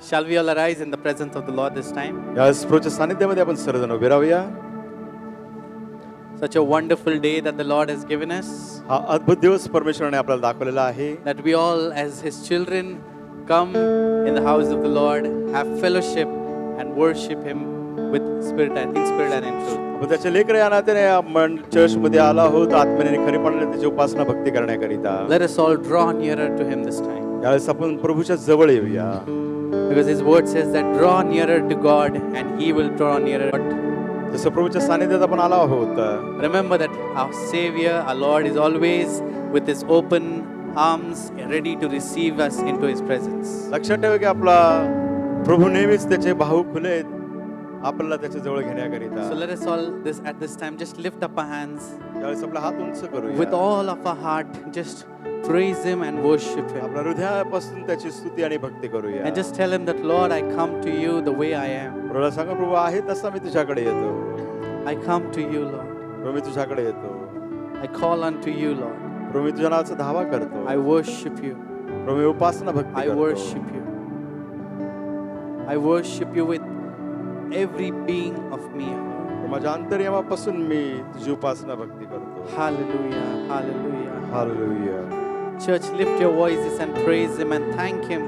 Shall we all arise in the presence of the Lord this time? यावेळेस प्रभूच्या सानिध्यामध्ये आपण सर्वजण उभे राहूया. Such a wonderful day that the Lord has given us. हा अद्भुत दिवस परमेश्वराने आपल्याला दाखवलेला आहे. That we all as His children come in the house of the Lord, have fellowship and worship Him with spirit and in spirit and in truth. आपण त्याचे लेकरे या नात्याने आपण चर्चमध्ये आलो आहोत आत्म्याने खरेपणाने त्याची उपासना भक्ती करण्याकरिता. Let us all draw nearer to Him this time. यावेळेस आपण प्रभूच्या जवळ येऊया. Because His word says that draw nearer to God and He will draw nearer. जसं प्रभूच्या सानिध्यात आपण आलो आहोत. Remember that our Savior, our Lord, is always with His open arms ready to receive us into His presence. लक्षात ठेवा की आपला प्रभू नेहमीच त्याचे भाऊ खुले आहेत आपल्याला त्याच्या जवळ घेण्याकरिता. So let us all at this time just lift up our hands. यावेळेस आपला हात उंच करूया. With all of our heart, just praise Him and worship Him. आपल्या हृदयापासून त्याची स्तुती आणि भक्ती करूया. And just tell Him that, Lord, I come to you the way I am. प्रभूला सांगा प्रभू आहे तसा मी तुझ्याकडे येतो. I come to you, Lord. प्रभू मी तुझ्याकडे येतो. I call unto you, Lord. प्रभू मी तुझ्या नावाचा धावा करतो. I worship you. Prabhu me Upasana Bhakti I करतो. worship you. I worship you with every being of me. माझ्या अंतर्यामापासून मी तुझी उपासना भक्ती करतो. Hallelujah, hallelujah. Hallelujah. Church, lift your voices and praise Him and thank Him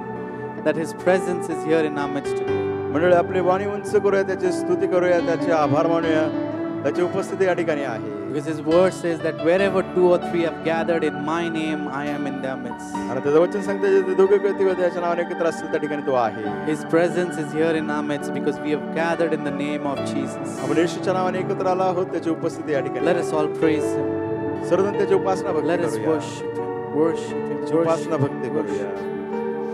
that His presence is here in our midst today. मंडळी आपली वाणी उंच करूया त्याची स्तुती करूया त्याचे आभार मानूया त्याची उपस्थिती या ठिकाणी आहे. Because His word says that wherever 2 or 3 have gathered in my name, I am in their midst. आणि त्याचं वचन सांगते जे दोघे व्यक्ती त्याच्या नावाने एकत्र असतील त्या ठिकाणी तो आहे. His presence is here in our midst because we have gathered in the name of Jesus. आपण येशूच्या नावाने एकत्र आलो आहोत त्याची उपस्थिती या ठिकाणी. Let us all praise Him. सर्वजण त्याची उपासना भक्ती Let us करूया. worship Him. Worship Him. त्याची उपासना भक्ती करूया.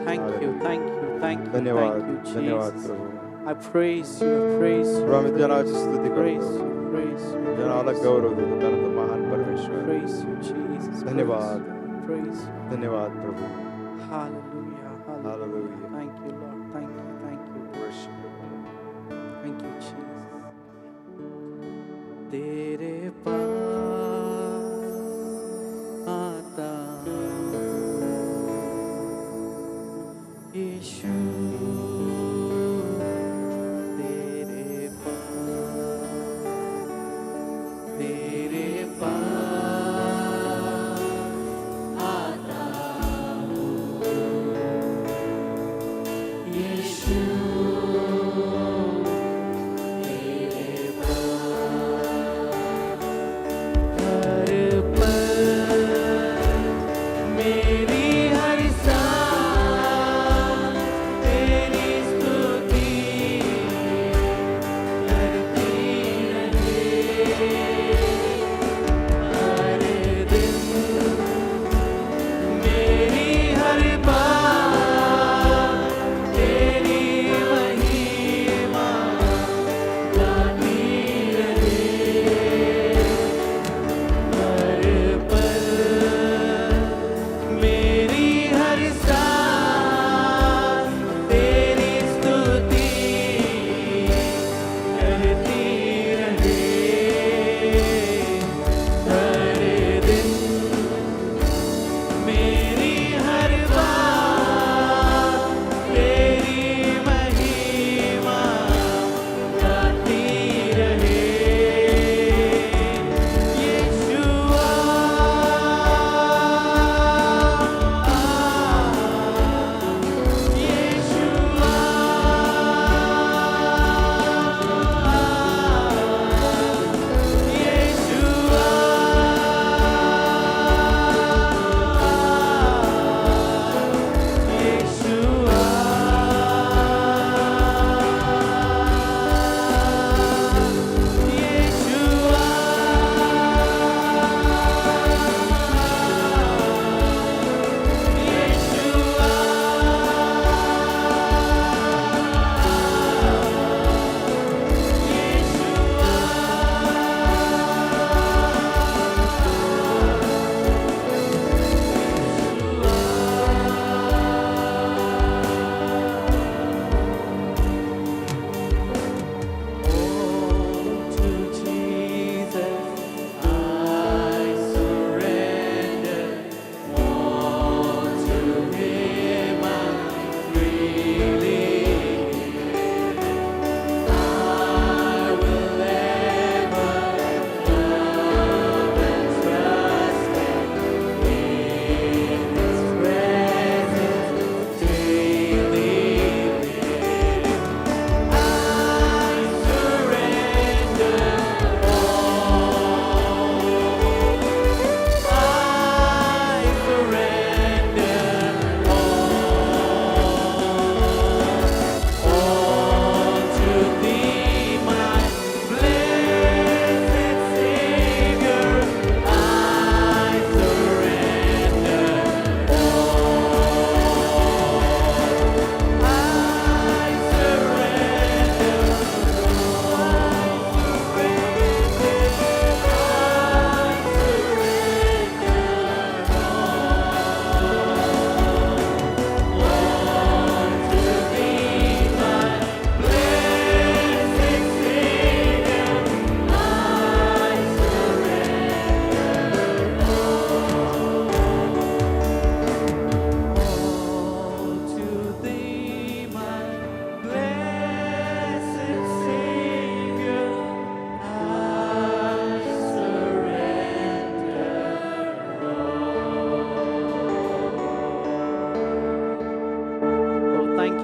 Thank you, thank you, thank you, धन्यवाद thank you, धन्यवाद Jesus. Prabhu. I praise you, I praise you, प्रभू आम्ही तुझ्या नावाची स्तुती praise करतो. you, praise you, तुझ्या नावाला गौरव देतो कारण तो महान परमेश्वर. praise you, Jesus. धन्यवाद. Praise you. धन्यवाद प्रभू. Hallelujah, hallelujah. Hallelujah. Thank you, Lord. Thank you, thank you. Worship you. Thank you, Jesus. तेरे पास आता यीशु तेरे पास आता यीशु मेरी हर सांस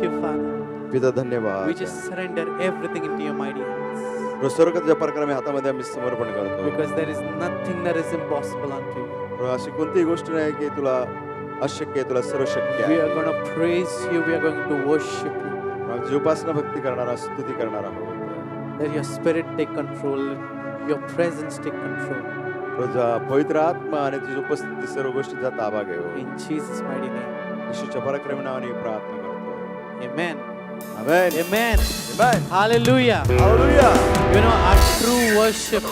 you, Father. पिता We धन्यवाद. just surrender everything into your mighty hands. प्रभू, स्वर्गाच्या पराक्रमी हातामध्ये आम्ही समर्पण करतो. Because there is nothing that is impossible unto you. प्रभू, अशी कोणतीही गोष्ट नाही की तुला अशक्य आहे, तुला सर्व शक्य We आहे. are going to praise you. We are going to worship you. आमची उपासना भक्ती करणारा, स्तुती करणारा आहोत. Let your spirit take control. Your presence take control. तुझा पवित्र आत्मा आणि तुझी उपस्थिती सर्व गोष्टीचा ताबा घेऊ. In Jesus' mighty name. येशूच्या पराक्रमी नावाने प्रार्थना करतो. Amen. Amen. Amen. Amen. Hallelujah. Hallelujah. You know, our true worship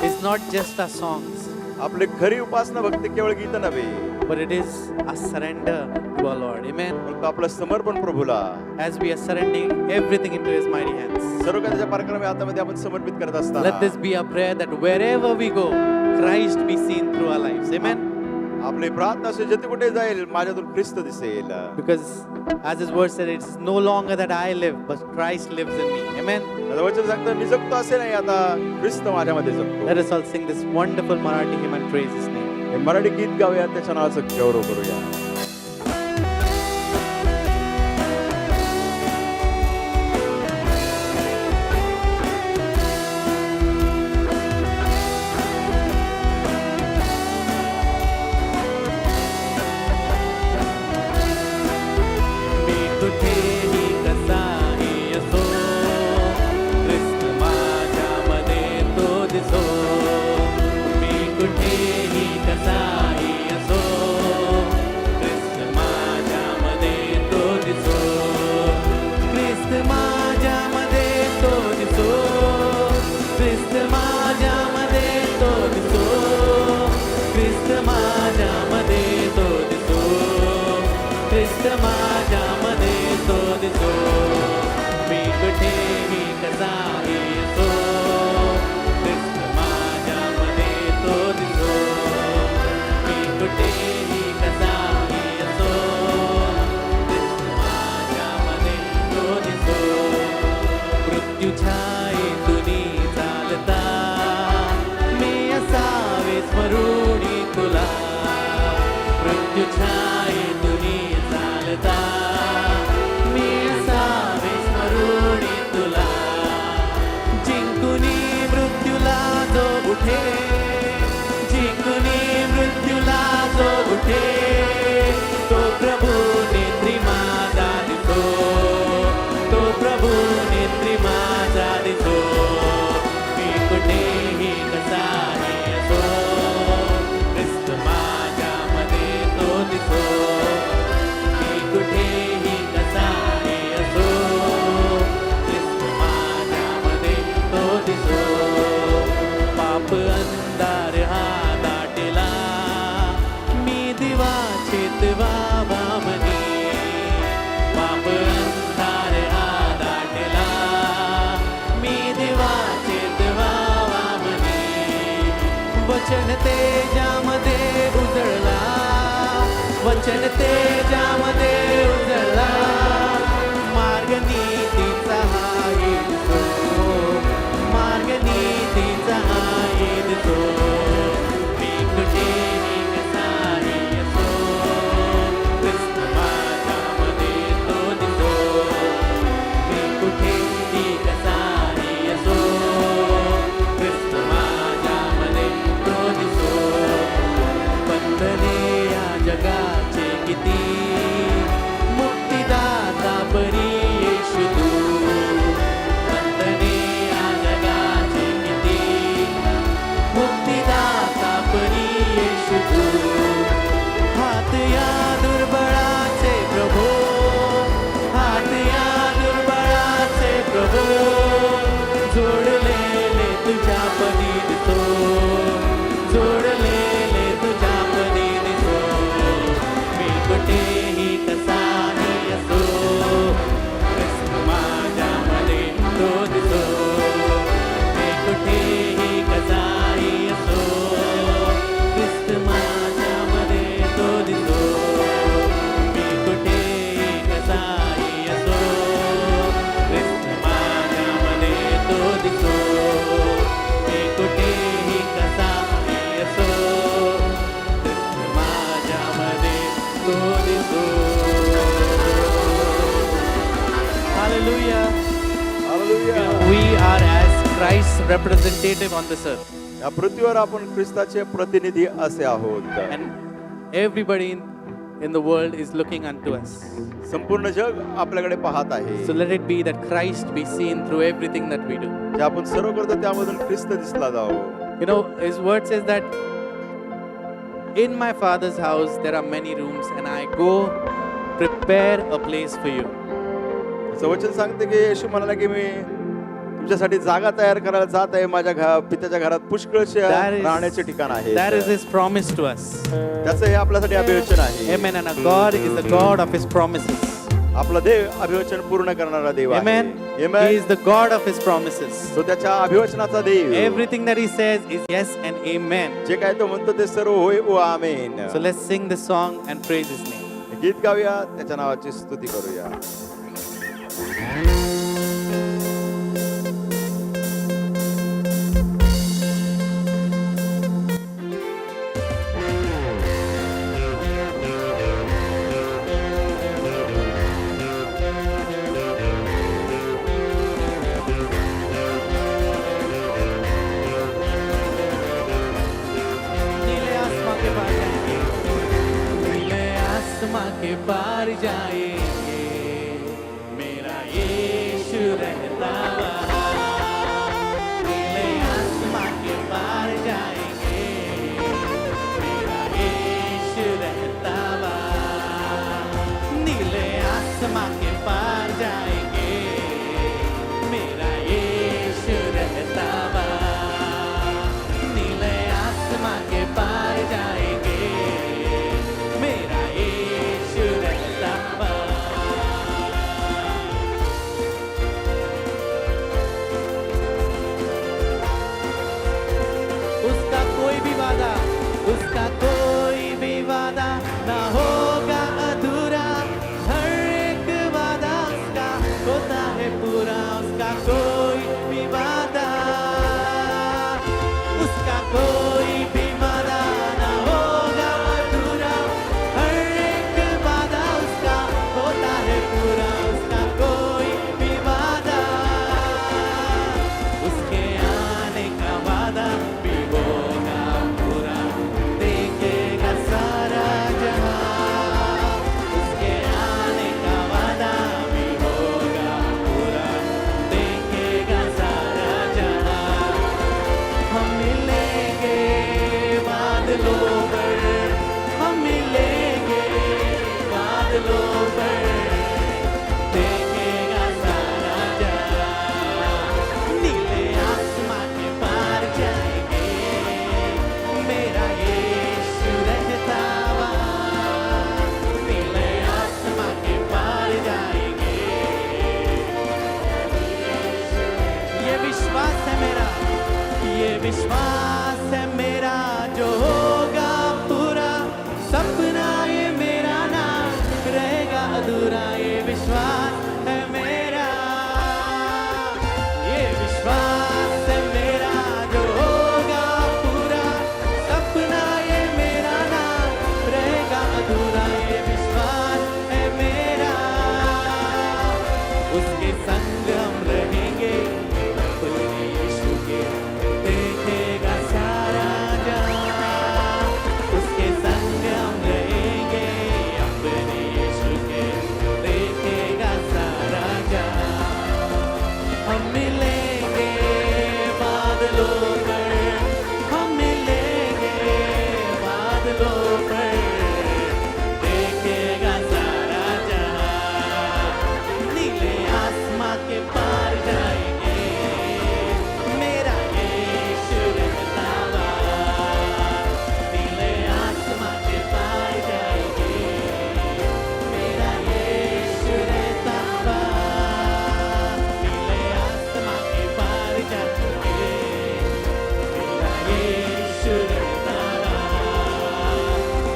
is not just our songs, आपली खरी उपासना भक्ती केवळ गीत नव्हे, but it is a surrender to our Lord. Amen. परंतु आपलं समर्पण प्रभूला As we are surrendering everything into His mighty hands. सर्व काही त्याच्या पराक्रमी हातामध्ये आपण समर्पित करत Let असताना this be our prayer that wherever we go, Christ be seen through our lives. Amen. आपली प्रार्थना असेल जिथे कुठे जाईल माझ्यातून ख्रिस्त दिसेल. Because as His word said, it's no longer that I live, but Christ lives in me. Amen. आता वचन सांगतं मी जगतो असे नाही, आता ख्रिस्त माझ्यामध्ये जगतो. Let us all sing this wonderful Marathi hymn and praise His name. हे मराठी गीत गाऊया, त्याच्या नावाचं गौरव करूया. मी कुठेही कसाही असो, ख्रिस्त माझ्यामध्ये तो दिसो. मी कुठेही कसाही असो, ख्रिस्त माझ्यामध्ये तो दिसो. ख्रिस्त माझ्यामध्ये तो दिसो. ख्रिस्त माझ्यामध्ये तो दिसो. ख्रिस्त माझ्यामध्ये तो दिसो. ख्रिस्त माझ्यामध्ये तो दिसो. मी कुठेही कसाही असो, ख्रिस्त माझ्यामध्ये तो दिसो. मी कुठेही कसाही असो, ख्रिस्त माझ्यामध्ये तो दिसो. मृत्यू छायेतुनी चालता मी असावे स्मरुणी तुला. मृत्यू छायेतुनी चालता मी असावे स्मरुणी तुला. Christ's representative on this earth. या पृथ्वीवर आपण ख्रिस्ताचे प्रतिनिधी असे आहोत. And everybody in the world is looking unto us. संपूर्ण जग आपल्याकडे पाहत आहे. So let it be that Christ be seen through everything that we do. जे आपण सर्व करतो त्यामधून ख्रिस्त दिसला जावो. You know, his word says that in my Father's house there are many rooms and I go prepare a place for you. असं वचन सांगते की येशू म्हणाला की मी तुमच्यासाठी जागा तयार करायला जात आहे. माझ्या पित्याच्या घरात पुष्कळशे राहण्याचे ठिकाण आहे. That is his promise to us. त्याचं हे आपल्यासाठी अभिवचन आहे. Amen. And our God is the God of his promises. आपला देव अभिवचन पूर्ण करणारा देव आहे. Amen. Amen. He is the God of his promises. तो त्याच्या अभिवचनाचा देव. Everything that he says is yes and amen. जे काय तो म्हणतो ते सर्व होय व आमेन. So let's sing this song and praise his name. गीत गाऊया, त्याच्या नावाची स्तुती करूया. के पार जाएंगे मेरा यीशु रहता नीले आसमां के पार जाएंगे मेरा यीशु रहता नीले आसमां के पार जाएंगे मेरा यीशु रहता नीले आसमां के पार जाएंगे मेरा उसका कोई भी वादा ना होगा अधूरा. हर एक वादा उसका होता है पूरा. उसका कोई भी वादा उसका कोई भी वादा ना होगा अधूरा. हर एक वादा उसका होता है पूरा. उसका कोई भी वादा उसके आने का वादा भी होगा पूरा. सारा जहां उसके आने का वादा भी होगा पूरा. देखेगा सारा जहां. हम मिलेंगे बादलों पर. हम मिलेंगे बादलों पर. देखेगा सारा जहां. नीले आसमां के पार जाएंगे मेरा विश्वास है मेरा जो होगा पूरा. सपना ये मेरा ना रहेगा अधूरा. ये विश्वास है मेरा. ये विश्वास है मेरा जो होगा पूरा. सपना ये मेरा ना रहेगा अधूरा. ये विश्वास है मेरा. उसके संग हम रहेंगे अपने यीशु के. देखेगा सारा जहां. उसके संग हम रहेंगे अपने यीशु के. देखेगा सारा जहां. हम मिलेंगे बादलों पर. हम मिलेंगे बादलों पर. देखेगा सारा जहां. नीले आसमां के पार जाएंगे मेरा यीशु रहता वा. नीले आसमां के पार जाएंगे मेरा यीशु रहता वा. नीले आसमां के पार जाएंगे मेरा यीशु रहता वा.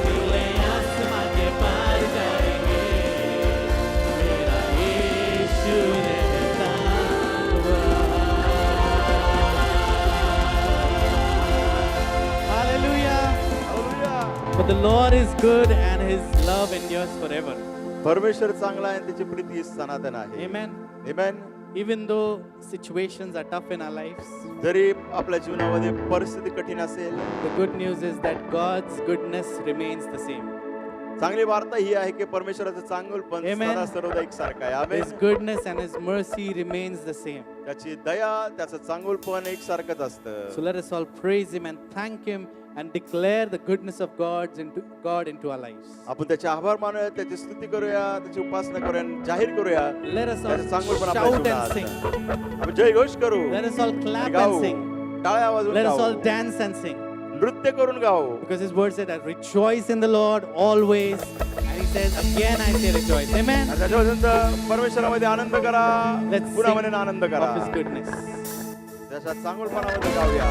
नीले आसमां के पार जाएंगे मेरा यीशु रहता वा. Hallelujah. For the Lord is good and his love endures forever. परमेश्वर चांगला आहे आणि त्याची प्रीती सनातन आहे. Amen. Amen. Even though situations are tough in our lives, जरी आपल्या जीवनामध्ये परिस्थिती कठीण असेल, the good news is that God's goodness remains the same. चांगली वार्ता ही आहे की परमेश्वराचं चांगुलपण Amen. सदा सर्वदा एकसारखं आहे. आमेन. His goodness and His mercy remains the same. त्याची दया, त्याचं चांगुलपण एकसारखंच असतं. So let us all praise Him and thank Him and declare the goodness of God into our lives. आपण त्याचे आभार मानूया, त्याची स्तुती करूया, त्याची उपासना करूया आणि जाहीर करूया. Let us all त्याचं चांगुलपण आपल्या shout and जीवनात. sing. आपण जयघोष करू. Let us all clap and गाऊ. sing. टाळ्या वाजवून Let us all गाऊ. dance and sing. नृत्य करून गाऊ. Because His word said, "I rejoice in the Lord always." And He says, "Again I say rejoice." Amen. आणि त्याच्या वचनचं परमेश्वरामध्ये आनंद करा. Let's पुन्हा sing म्हणेन आनंद करा. of His goodness. त्याच्या चांगुलपणामध्ये गाऊया.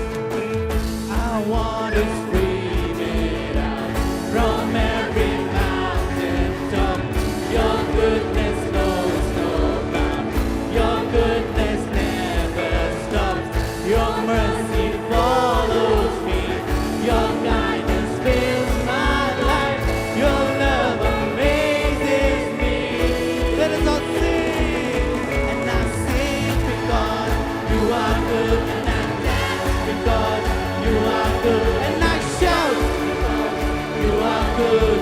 I want to scream it out from every mountain top. Your goodness knows no bound. Your goodness never stops. Your mercy follows me. Your guidance fills my life. Your love amazes me. Let us all sing, and I sing because you are good, and I dance because you are good, and I shout because you are good.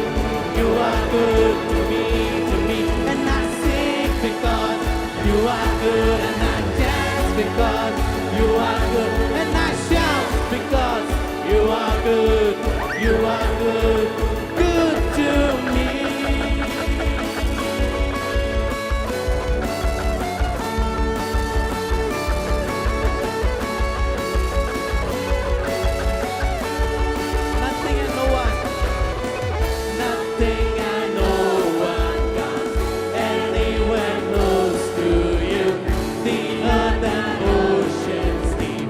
You are good to me, and I sing because you are good, and I dance because you are good, and I shout because you are good. You are good, good to me. Nothing and no one, nothing and no one comes anywhere close to you. The earth and oceans deep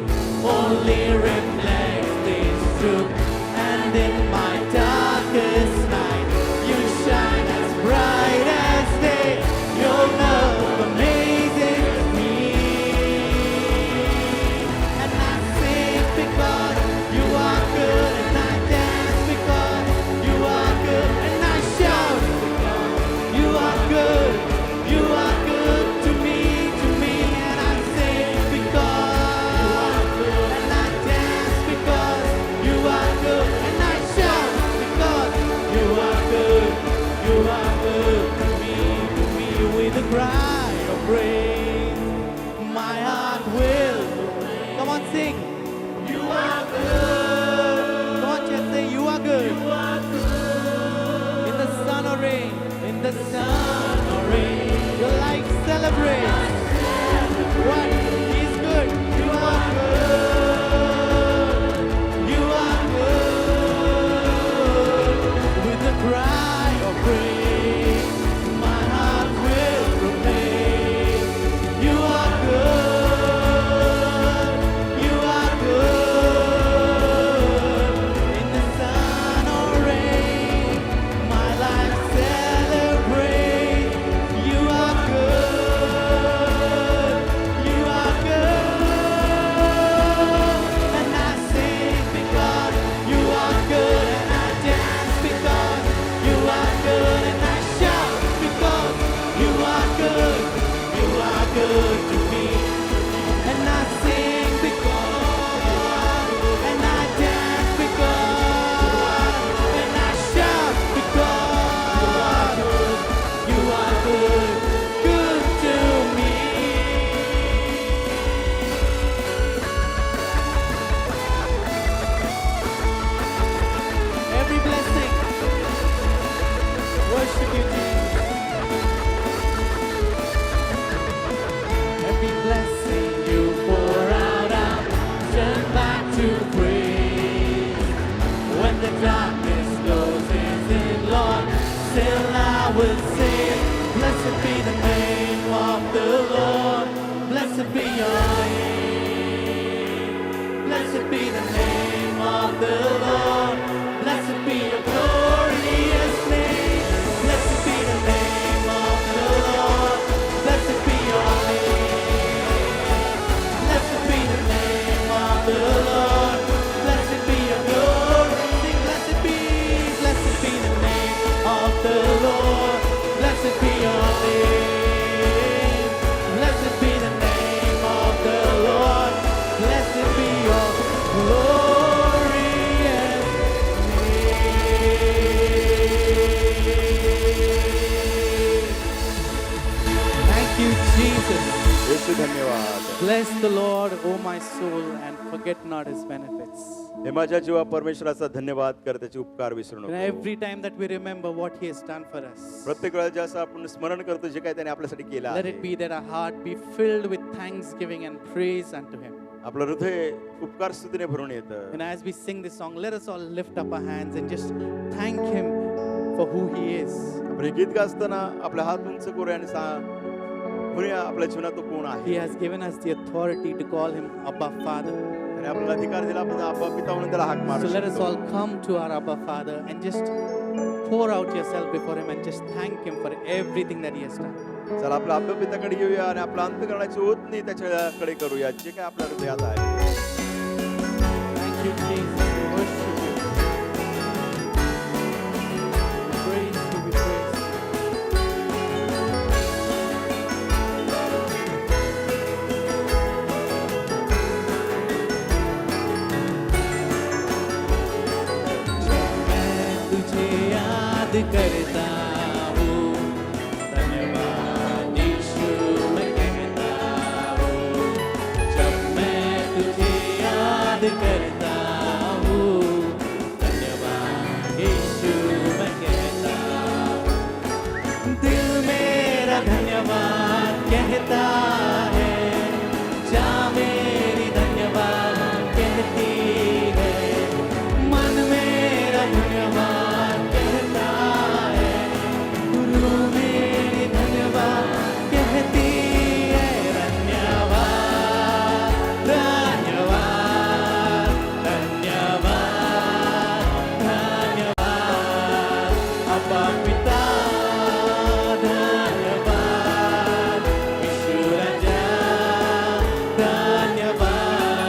only reflects this truth, and in my येशू धन्यवाद. Bless the Lord, O my soul, and forget not his benefits. हे माझ्या जीवा परमेश्वराचा धन्यवाद कर, त्याचे उपकार विसरू And नको. every time that we remember what he has done for us, प्रत्येक वेळेला जसं आपण स्मरण करतो जे काही त्याने आपल्यासाठी केलं let आहे, it be that our heart be filled with thanksgiving and praise unto him. आपलं हृदय उपकार स्तुतीने भरून येतं. And as we sing this song, let us all lift up our hands and just thank him for who he is. आपण हे गीत गाताना आपले हात उंच करूया आणि म्हणूया आपल्या जीवनात तो कोण He आहे. has given us the authority to call him Abba Father. आणि आपल्याला अधिकार दिला, आपण आबा पिता म्हणून त्याला हाक मारू So let us शकतो. all come to our Abba Father and just pour out yourself before him and just thank him for everything that he has done. चला आपल्या आबा पिताकडे येऊया आणि आपला अंतःकरणाची ओतणी त्याच्याकडे करूया, जे काय आपल्या हृदयात आहे. Thank you, Jesus. We worship you. We praise you. We praise you. मैं तुझे याद करता हूँ, धन्यवाद यीशु मैं कहता हूँ. जब मैं तुझे याद करता हूँ, धन्यवाद यीशु मैं कहता हूँ. दिल मेरा धन्यवाद कहता है, जा मेरी धन्यवाद कहती है. मन मेरा धन्यवाद कहता है, गुरु मेरी धन्यवाद कहती है. धन्यवाद, धन्यवाद, धन्यवाद, धन्यवाद अब्बा पिता, धन्यवाद यीशु राजा, धन्यवाद.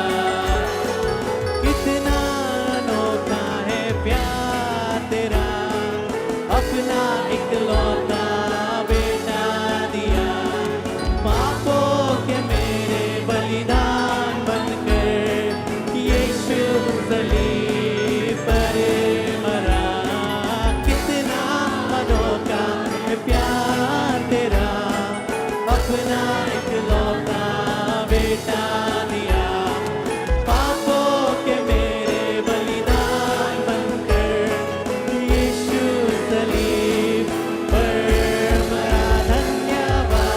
कितना अनोखा है प्यार तेरा, अपना इकलौता बेटा दिया. पापों के मेरे बलिदान बनकर यीशु सलीब पर मरा. कितना अनोखा है प्यार तेरा, अपना इकलौता बेटा दिया. पापों के मेरे बलिदान बनकर यीशु सलीब पर मरा. धन्यवाद,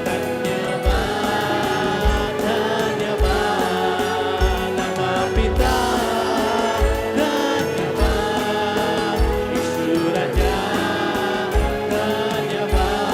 धन्यवाद, धन्यवाद अब्बा पिता, धन्यवाद यीशु राजा, धन्यवाद.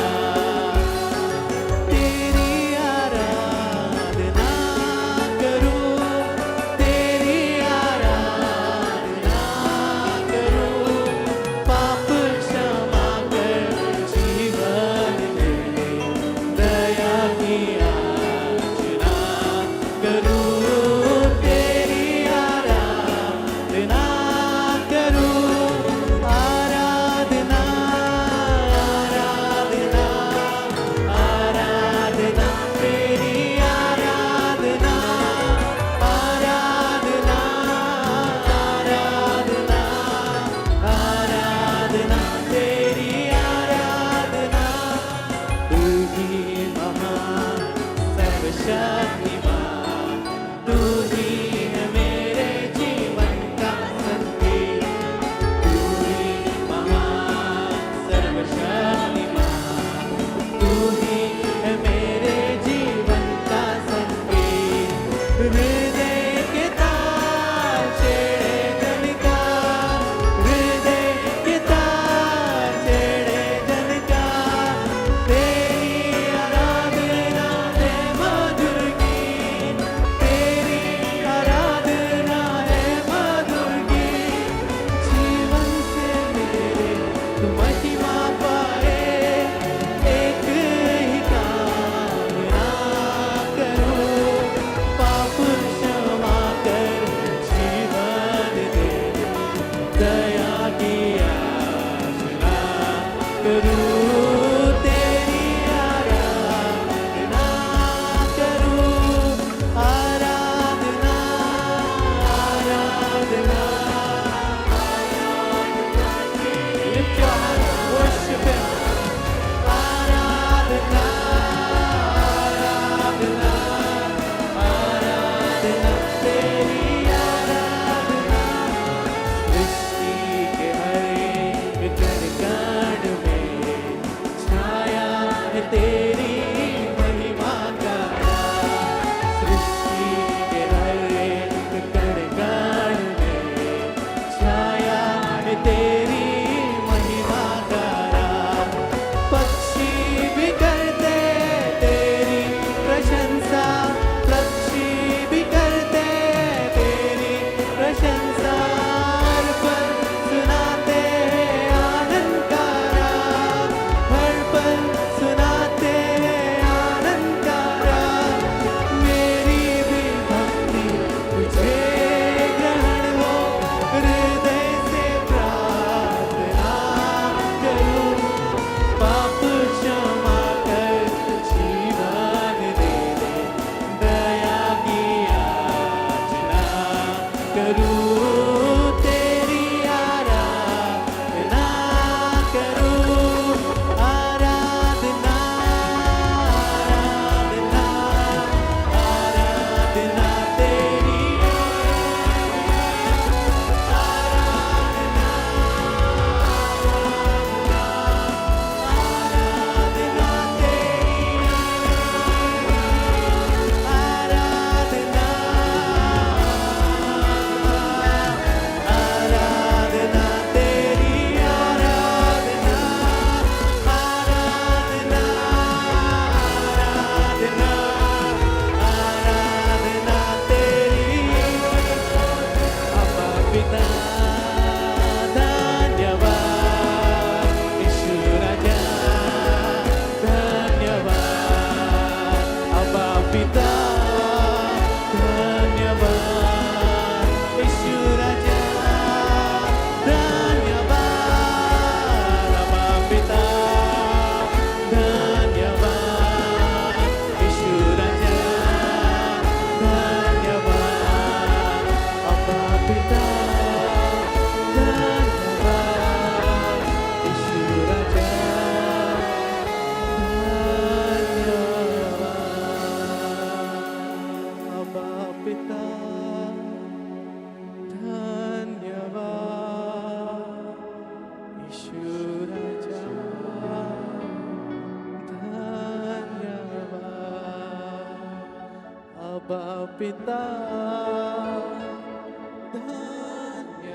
अब्बा पिता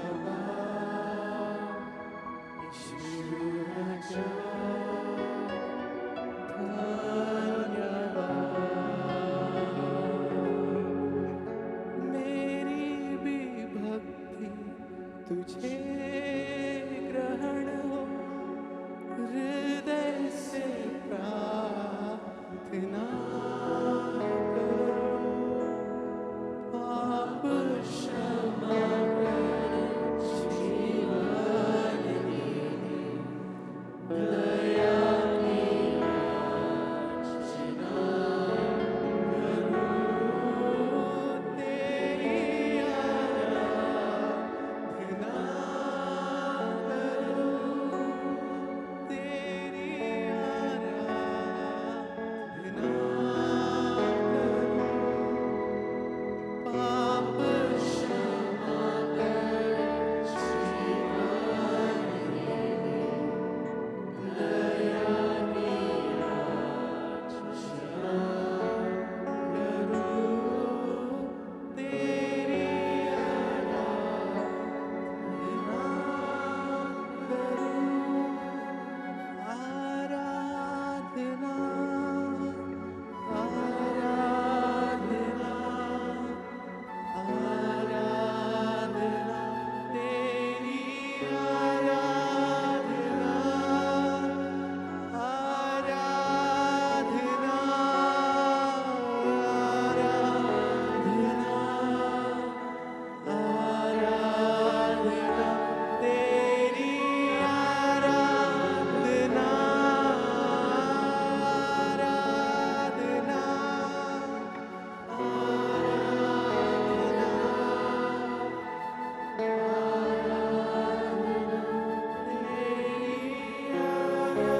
धन्यवाद यीशु राजा धन्यवाद मेरी भी भक्ति तुझे ग्रहण हो हृदय से प्रार्थना करो पाप क्षमा कर जीवन दीनी दया की याचना करो तेरी आराधना करो तेरी आराधना करो पाप क्षमा कर जीवन दीनी दया की याचना करो तेरी आराधना आराधना आराधना तेरी आराधना आराधना आराधना तेरी आराधना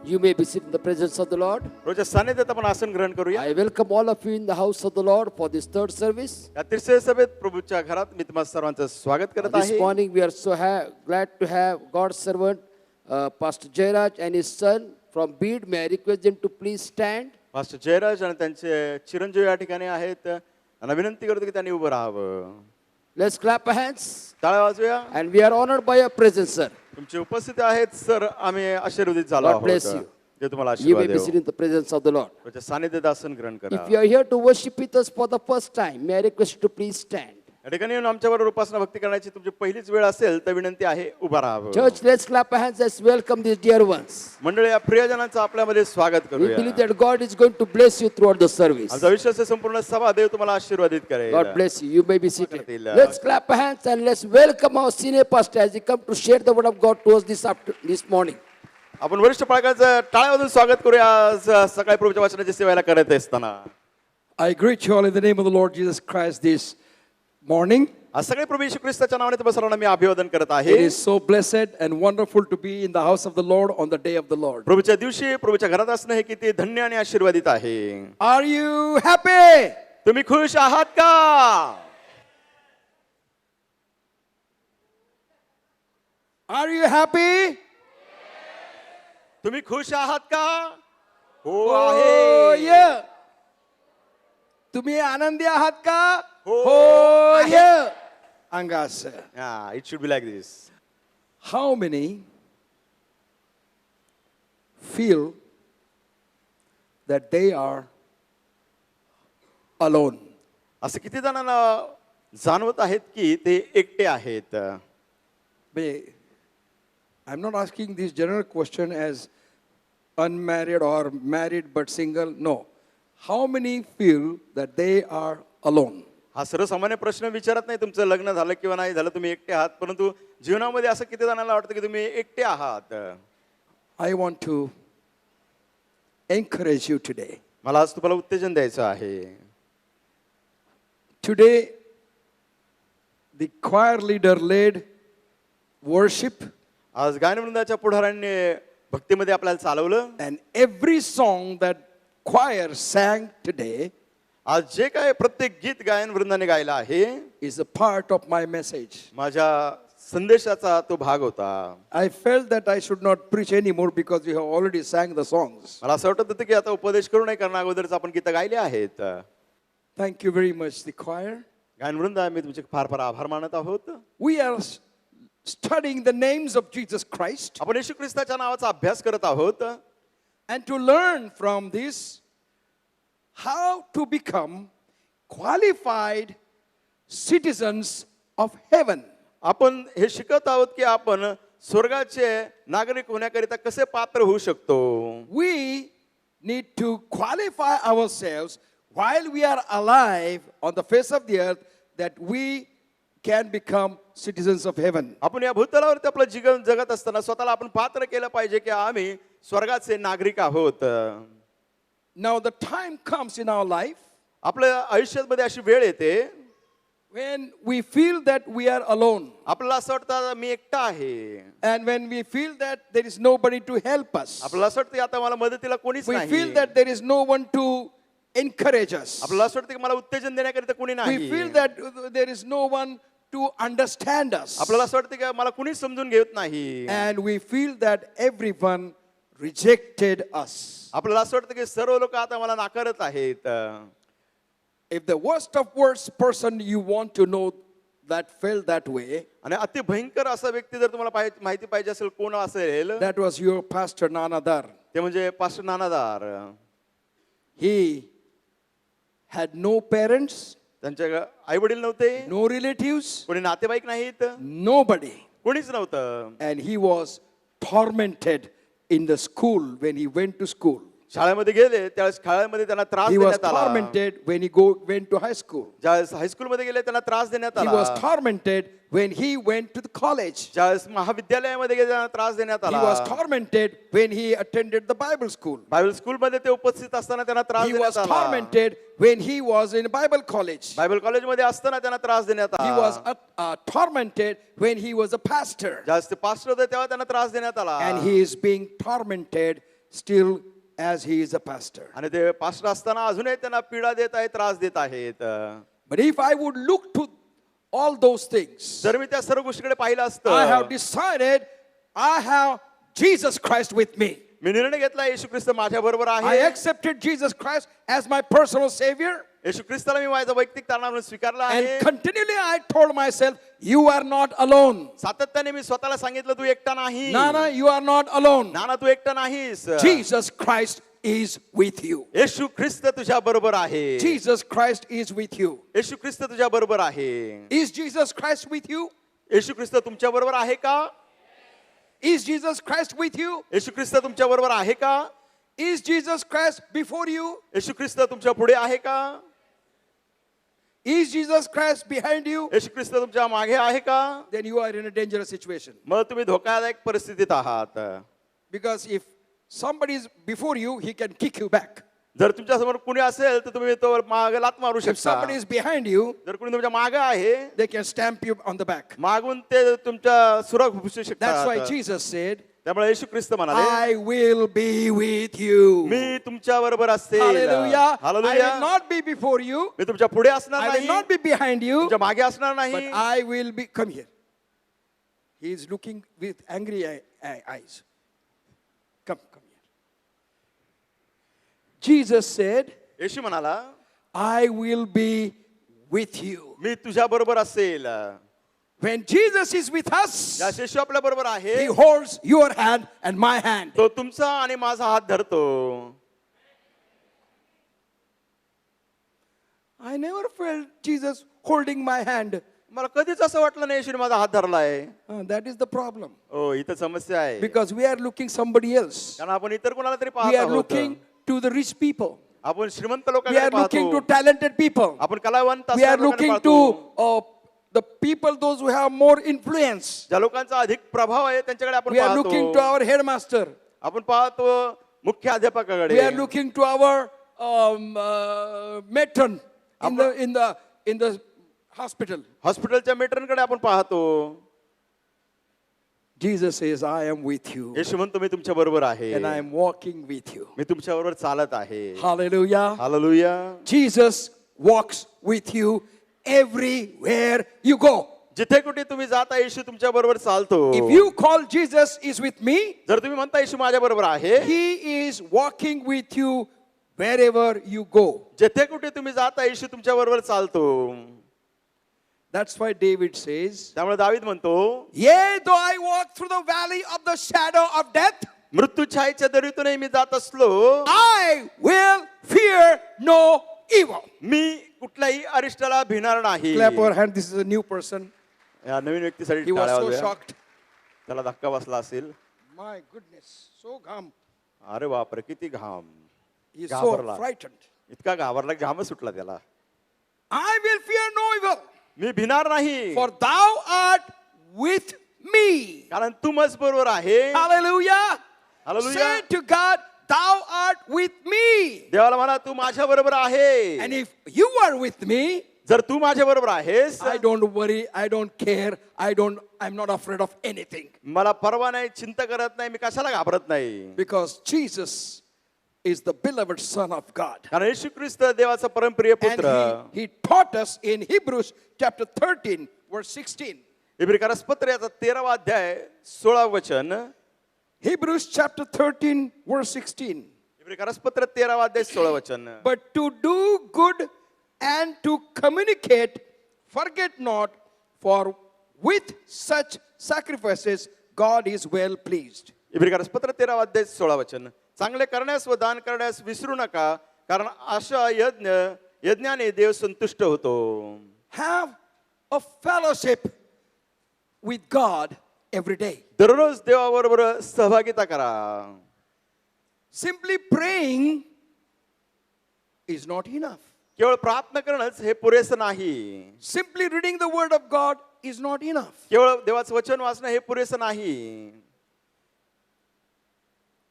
You may be seated in the presence of the Lord. रोजच्या सानिध्यात आपण आसन ग्रहण करूया. I welcome all of you in the house of the Lord for this third service. या तिसऱ्या सभेत प्रभूच्या घरात मी तुम्हा सर्वांचं स्वागत करत This आहे. morning we are so glad to have God's servant, Pastor Jairaj and his son from Bede. May I request them to please stand. Master Jayraj आणि त्यांचे चिरंजीव या ठिकाणी आहेत. त्यांना विनंती करतो की त्यांनी उभं राहावं. Let's clap our hands. टाळ्या वाजवूया. And we are honored by your presence, sir. तुमची उपस्थिती आहेत सर. आम्ही आशीर्वादित झालो God आहोत. bless you. जे तुम्हाला You आशीर्वाद may be देवो. seated in the presence of the Lord. रोजच्या सानिध्यात आसन ग्रहण करा. If you are here to worship with us for the first time, may I request you to please stand. या ठिकाणी येऊन आमच्याबरोबर उपासना भक्ती करण्याची तुमची पहिलीच वेळ असेल तर विनंती आहे उभा राहावं. Church, let's clap our hands. Let's welcome these dear ones. मंडळी या प्रियजनांचं आपल्यामध्ये स्वागत We करूया. believe that God is going to bless you throughout the service. आमचा विश्वास आहे संपूर्ण सभा देव तुम्हाला आशीर्वादित करेल. God bless you. You may be seated. करतील. Let's clap our hands and let's welcome our senior pastor as he come to share the word of God to us this morning. आपण वरिष्ठ पालकांचं टाळ्या वाजवून स्वागत करूया आज सकाळी प्रभूच्या वचनाची सेवेला करत असताना. I greet you all in the name of the Lord Jesus Christ this morning. आज सगळे प्रभू येशू ख्रिस्ताच्या नावाने तुम्हा सर्वांना मी अभिवादन करत It आहे. is so blessed and wonderful to be in the house of the Lord on the day of the Lord. प्रभूच्या दिवशी प्रभूच्या घरात असणं हे किती धन्य आणि आशीर्वादित आहे. Are you happy? तुम्ही खुश आहात का? Are you happy? तुम्ही खुश आहात का? हो Oh आहे. yeah. तुम्ही आनंदी आहात का? हो Oh आहे. yeah. Angas. Yeah, it should be like this. How many feel that they are alone? असं किती जणांना जाणवत आहेत की ते एकटे आहेत. I'm not asking this general question as unmarried or married but single. No. How many feel that they are alone? हा सर्वसामान्य प्रश्न विचारत नाही तुमचं लग्न झालं किंवा नाही झालं तुम्ही एकटे आहात, परंतु जीवनामध्ये असं किती जणांना वाटतं की तुम्ही एकटे आहात. I want to encourage you today. मला आज तुम्हाला उत्तेजन द्यायचं आहे. Today, the choir leader led worship, आज गायनवृंदाच्या पुढाऱ्यांनी भक्तीमध्ये आपल्याला चालवलं. and every song that choir sang today आज जे काय प्रत्येक गीत गायन वृंदाने गायला आहे is a part of my message. माझ्या संदेशाचा तो भाग होता. I felt that I should not preach anymore because we have already sang the songs. मला असं वाटत होतं की आता उपदेश करू नये कारण अगोदरच आपण गीतं गायली आहेत. Thank you very much, the choir. गायनवृंद आम्ही तुमचे फार फार आभार मानत आहोत. We are studying the names of Jesus Christ, आपण येशू ख्रिस्ताच्या नावाचा अभ्यास करत आहोत and to learn from this how to become qualified citizens of heaven. आपण हे शिकत आहोत की आपण स्वर्गाचे नागरिक होण्याकरिता कसे पात्र होऊ शकतो. We need to qualify ourselves while we are alive on the face of the earth that we can become citizens of heaven. आपण या भूतलावरती आपलं जीवन जगत असताना स्वतःला आपण पात्र केलं पाहिजे की आम्ही स्वर्गाचे नागरिक आहोत. Now the time comes in our life आपल्या आयुष्यामध्ये अशी वेळ येते when we feel that we are alone, आपल्याला असं वाटतं मी एकटा आहे. and when we feel that there is nobody to help us, आपल्याला असं वाटतं की आता मला मदतीला कोणीच we नाही. feel that there is no one to encourage us, आपल्याला असं वाटतं की मला उत्तेजन देण्याकरिता कोणी we नाही. feel that there is no one to understand us, आपल्याला असं वाटतं की मला कुणीच समजून घेत नाही. and we feel that everyone rejected us. आपल्याला असं वाटतं की सर्व लोक आता मला नाकारत आहेत. If the worst of worst person you want to know that felt that way, आणि अति भयंकर असा व्यक्ती जर तुम्हाला माहिती पाहिजे असेल कोण असेल that was your pastor Nanadar. ते म्हणजे pastor नानादार. He had no parents, त्यांच्या आई वडील नव्हते, no relatives, कोणी नातेवाईक नाहीत, nobody. कोणीच नव्हतं. And he was tormented in the school when he went to school. शाळेमध्ये गेले त्यावेळेस शाळेमध्ये त्यांना त्रास He was देण्यात आला. tormented when he went to high school. ज्यावेळेस हायस्कूलमध्ये गेले त्यांना त्रास देण्यात He was आला. tormented when he went to the college. ज्यावेळेस महाविद्यालयामध्ये गेले त्यांना त्रास देण्यात He was आला. tormented when he attended the Bible school. Bible स्कूलमध्ये ते उपस्थित असताना त्यांना त्रास He was देण्यात आला. tormented when he was in Bible college. Bible कॉलेजमध्ये असताना त्यांना त्रास देण्यात He was आला. tormented when he was a pastor. ज्यावेळेस ते पास्टर होते तेव्हा त्यांना त्रास देण्यात आला. And he is being tormented still as he is a pastor. आणि ते पास्टर असताना अजूनही त्यांना पीडा देत आहेत, त्रास देत आहेत. But if I would look to all those things, जर मी त्या सर्व गोष्टीकडे पाहिलं I have असतं, decided I have Jesus Christ with me. मी निर्णय घेतला येशू ख्रिस्त माझ्या बरोबर I आहे. accepted Jesus Christ as my personal Savior. येशू ख्रिस्ताला मी माझा वैयक्तिक तारणा म्हणून स्वीकारला And आहे. continually I told myself, you are not alone. सातत्याने मी स्वतःला सांगितलं तू एकटा नाही. Nana, you are not alone. नाना तू एकटा नाहीस. Jesus Christ is with you. येशू ख्रिस्त तुझ्या बरोबर आहे. Jesus Christ is with you. येशू ख्रिस्त तुझ्या बरोबर आहे. Is Jesus Christ with you? येशू ख्रिस्त तुमच्या बरोबर आहे का? Is Jesus Christ with you? येशू ख्रिस्त तुमच्या बरोबर आहे का? Is Jesus Christ before you? येशू ख्रिस्त तुमच्या पुढे आहे का? Is Jesus Christ behind you? येशू ख्रिस्त तुमच्या मागे आहे का? Then you are in a dangerous situation. मग तुम्ही धोकादायक परिस्थितीत आहात. Because if somebody is before you, he can kick you back. जर तुमच्या समोर कुणी असेल तर तुम्ही तो मागे लात मारू If शकता. somebody is behind you, जर कुणी तुमच्या मागे आहे they can stamp you on the back. मागून ते तुमच्या सुराख घुसू That's why शकतात. Jesus said, त्यामुळे येशू ख्रिस्त म्हणाले I will be with you. मी तुमच्या बरोबर असेल. Hallelujah. I hallelujah. will not be before you. मी तुमच्या पुढे असणार I will नाही, not be behind you. तुमच्या मागे असणार But नाही. I will be. Come here. He is looking with angry eyes. Come here. Jesus said, येशू म्हणाला I will be with you. मी तुझ्या बरोबर असेल. When Jesus is with us, ज्या येशू आपल्या बरोबर आहे He holds your hand and my hand. तो तुमचा आणि माझा हात धरतो. I never felt Jesus holding my hand. मला कधीच असं वाटलं नाही येशूने माझा हात धरलाय. That is the problem. हो इथं समस्या आहे. Because we are looking somebody else. कारण आपण इतर कोणाला तरी We पाहत are आहोत. looking to the rich people. आपण श्रीमंत We लोकांकडे are looking to पाहतो. talented people. आपण कलावंत We are असणाऱ्या लोकांकडे looking पाहतो. to the people, those who have more influence. ज्या लोकांचा अधिक प्रभाव आहे त्यांच्याकडे आपण We are looking to पाहतो. our headmaster. आपण पाहतो मुख्य अध्यापकाकडे. We are looking to our matron in the hospital. हॉस्पिटलच्या मेट्रनकडे आपण पाहतो. Jesus says, I am with you येशू म्हणतो मी तुमच्या बरोबर आहे. and I am walking with you. मी तुमच्या बरोबर चालत आहे. Hallelujah. Hallelujah. Jesus walks with you everywhere you go. जिथे कुठे तुम्ही जाता येशू तुमच्या बरोबर चालतो. if you call Jesus is with me, जर तुम्ही म्हणता येशू माझ्या बरोबर आहे, he is walking with you wherever you go. जिथे कुठे तुम्ही जाता येशू तुमच्या बरोबर चालतो. That's why David says, त्यामुळे दावीद म्हणतो, yea, though I walk through the valley of the shadow of death, मृत्यू छायेच्या दरीतूनही मी जात असलो, I will fear no evil. मी कुठल्याही अरिष्टाला भिणार नाही. Clap our hand. This is a new person. या नवीन व्यक्तीसाठी He was टाळ्या so वाजवूया. shocked. त्याला धक्का बसला असेल. My goodness, so घाम. अरे बापरे, किती घाम. He is so घाबरला. frightened. इतका घाबरला, घामच सुटला त्याला. I will fear no evil, मी भिणार नाही, for thou art with me. कारण तू मज बरोबर आहे. Hallelujah. Hallelujah. Say to God, thou art with me. देवाला म्हणा तू माझ्या बरोबर आहे. And if you are with me, जर तू माझ्या बरोबर आहेस, I don't worry, I don't care, I'm not afraid of anything. मला परवा नाही, चिंता करत नाही, मी कशाला घाबरत नाही. Because Jesus is the beloved Son of God. कारण येशू ख्रिस्त देवाचा परमप्रिय पुत्र. And he taught us in Hebrews chapter 13, verse 16. इब्री कारसपत्र याचा 13वा अध्याय 16 वचन. Hebrews chapter 13, verse 16. इब्री कारसपत्र 13वा अध्याय 16 वचन. But to do good and to communicate, forget not, for with such sacrifices God is well pleased. इब्री कारसपत्र 13वा अध्याय 16 वचन. चांगले करण्यास व दान करण्यास विसरू नका, कारण अशा यज्ञाने देव संतुष्ट होतो. Have a fellowship with God every day. दररोज देवाबरोबर सहभागिता करा. Simply praying is not enough. केवळ प्रार्थना करणंच हे पुरेसं नाही. Simply reading the word of God is not enough. केवळ देवाचं वचन वाचणं हे पुरेसं नाही.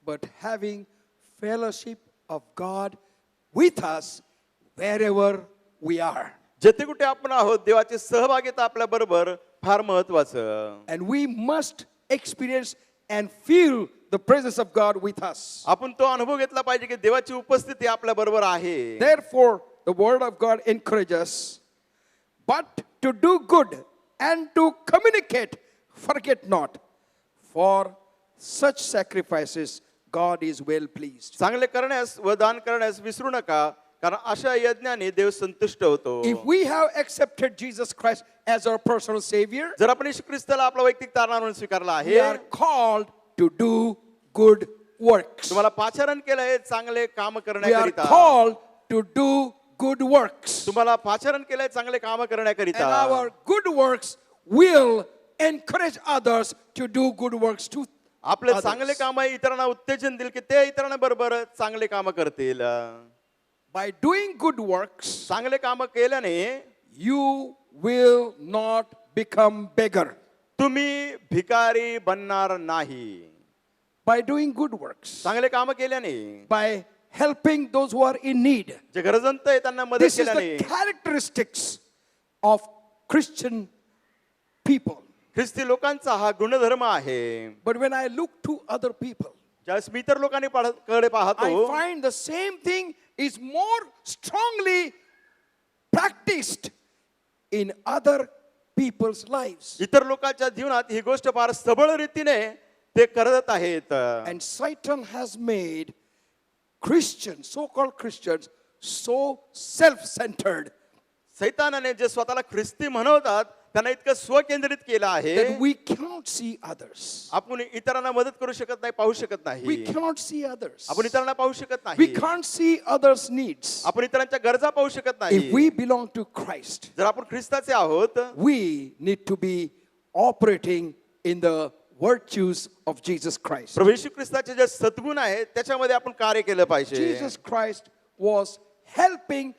But having fellowship of God with us wherever we are. जेथे कुठे आपण आहोत, देवाची सहभागिता आपल्या बरोबर फार महत्वाचं. And we must experience and feel the presence of God with us. आपण तो अनुभव घेतला पाहिजे की देवाची उपस्थिती आपल्या बरोबर आहे. Therefore, the word of God encourages, but to do good and to communicate, forget not, for such sacrifices God is well pleased. चांगले करण्यास व दान करण्यास विसरू नका, कारण अशा यज्ञाने देव संतुष्ट होतो. If we have accepted Jesus Christ as our personal Savior, जर आपण येशू ख्रिस्ताला आपला वैयक्तिक तारणहार म्हणून स्वीकारला we आहे, are called to do good works. तुम्हाला पाचारण केलं आहे चांगले काम We are करण्याकरिता. called to do good works. तुम्हाला पाचारण केलंय चांगले काम And करण्याकरिता. our good works will encourage others to do good works too. आपले others. चांगले काम इतरांना उत्तेजन देईल की ते इतरांना बरोबर चांगले काम करतील. By doing good works, चांगले काम केल्याने you will not become beggar. तुम्ही भिकारी बनणार नाही. By doing good works, चांगले काम केल्याने, by helping those who are in need. जे गरजवंत आहे त्यांना मदत This is केल्याने, the characteristics of Christian people. ख्रिस्ती लोकांचा हा गुणधर्म आहे. But when I look to other people, ज्यावेळेस मी इतर लोकांनी कडे I पाहतो, find the same thing is more strongly practiced in other people's lives. इतर लोकांच्या जीवनात ही गोष्ट फार सबळ रीतीने ते करत आहेत. And Satan has made Christians, so-called Christians, so self-centered सैतानाने जे स्वतःला ख्रिस्ती म्हणवतात त्यांना इतकं स्वकेंद्रित केलं आहे, that we cannot see others. आपण इतरांना मदत करू शकत नाही, पाहू शकत We नाही. cannot see others. आपण इतरांना पाहू शकत We नाही. can't see others' needs. आपण इतरांच्या गरजा पाहू शकत If नाही. we belong to Christ, जर आपण ख्रिस्ताचे आहोत, we need to be operating in the virtues of Jesus Christ. प्रभू येशू ख्रिस्ताचे जे सद्गुण आहेत त्याच्यामध्ये आपण कार्य केलं पाहिजे. Jesus Christ was helping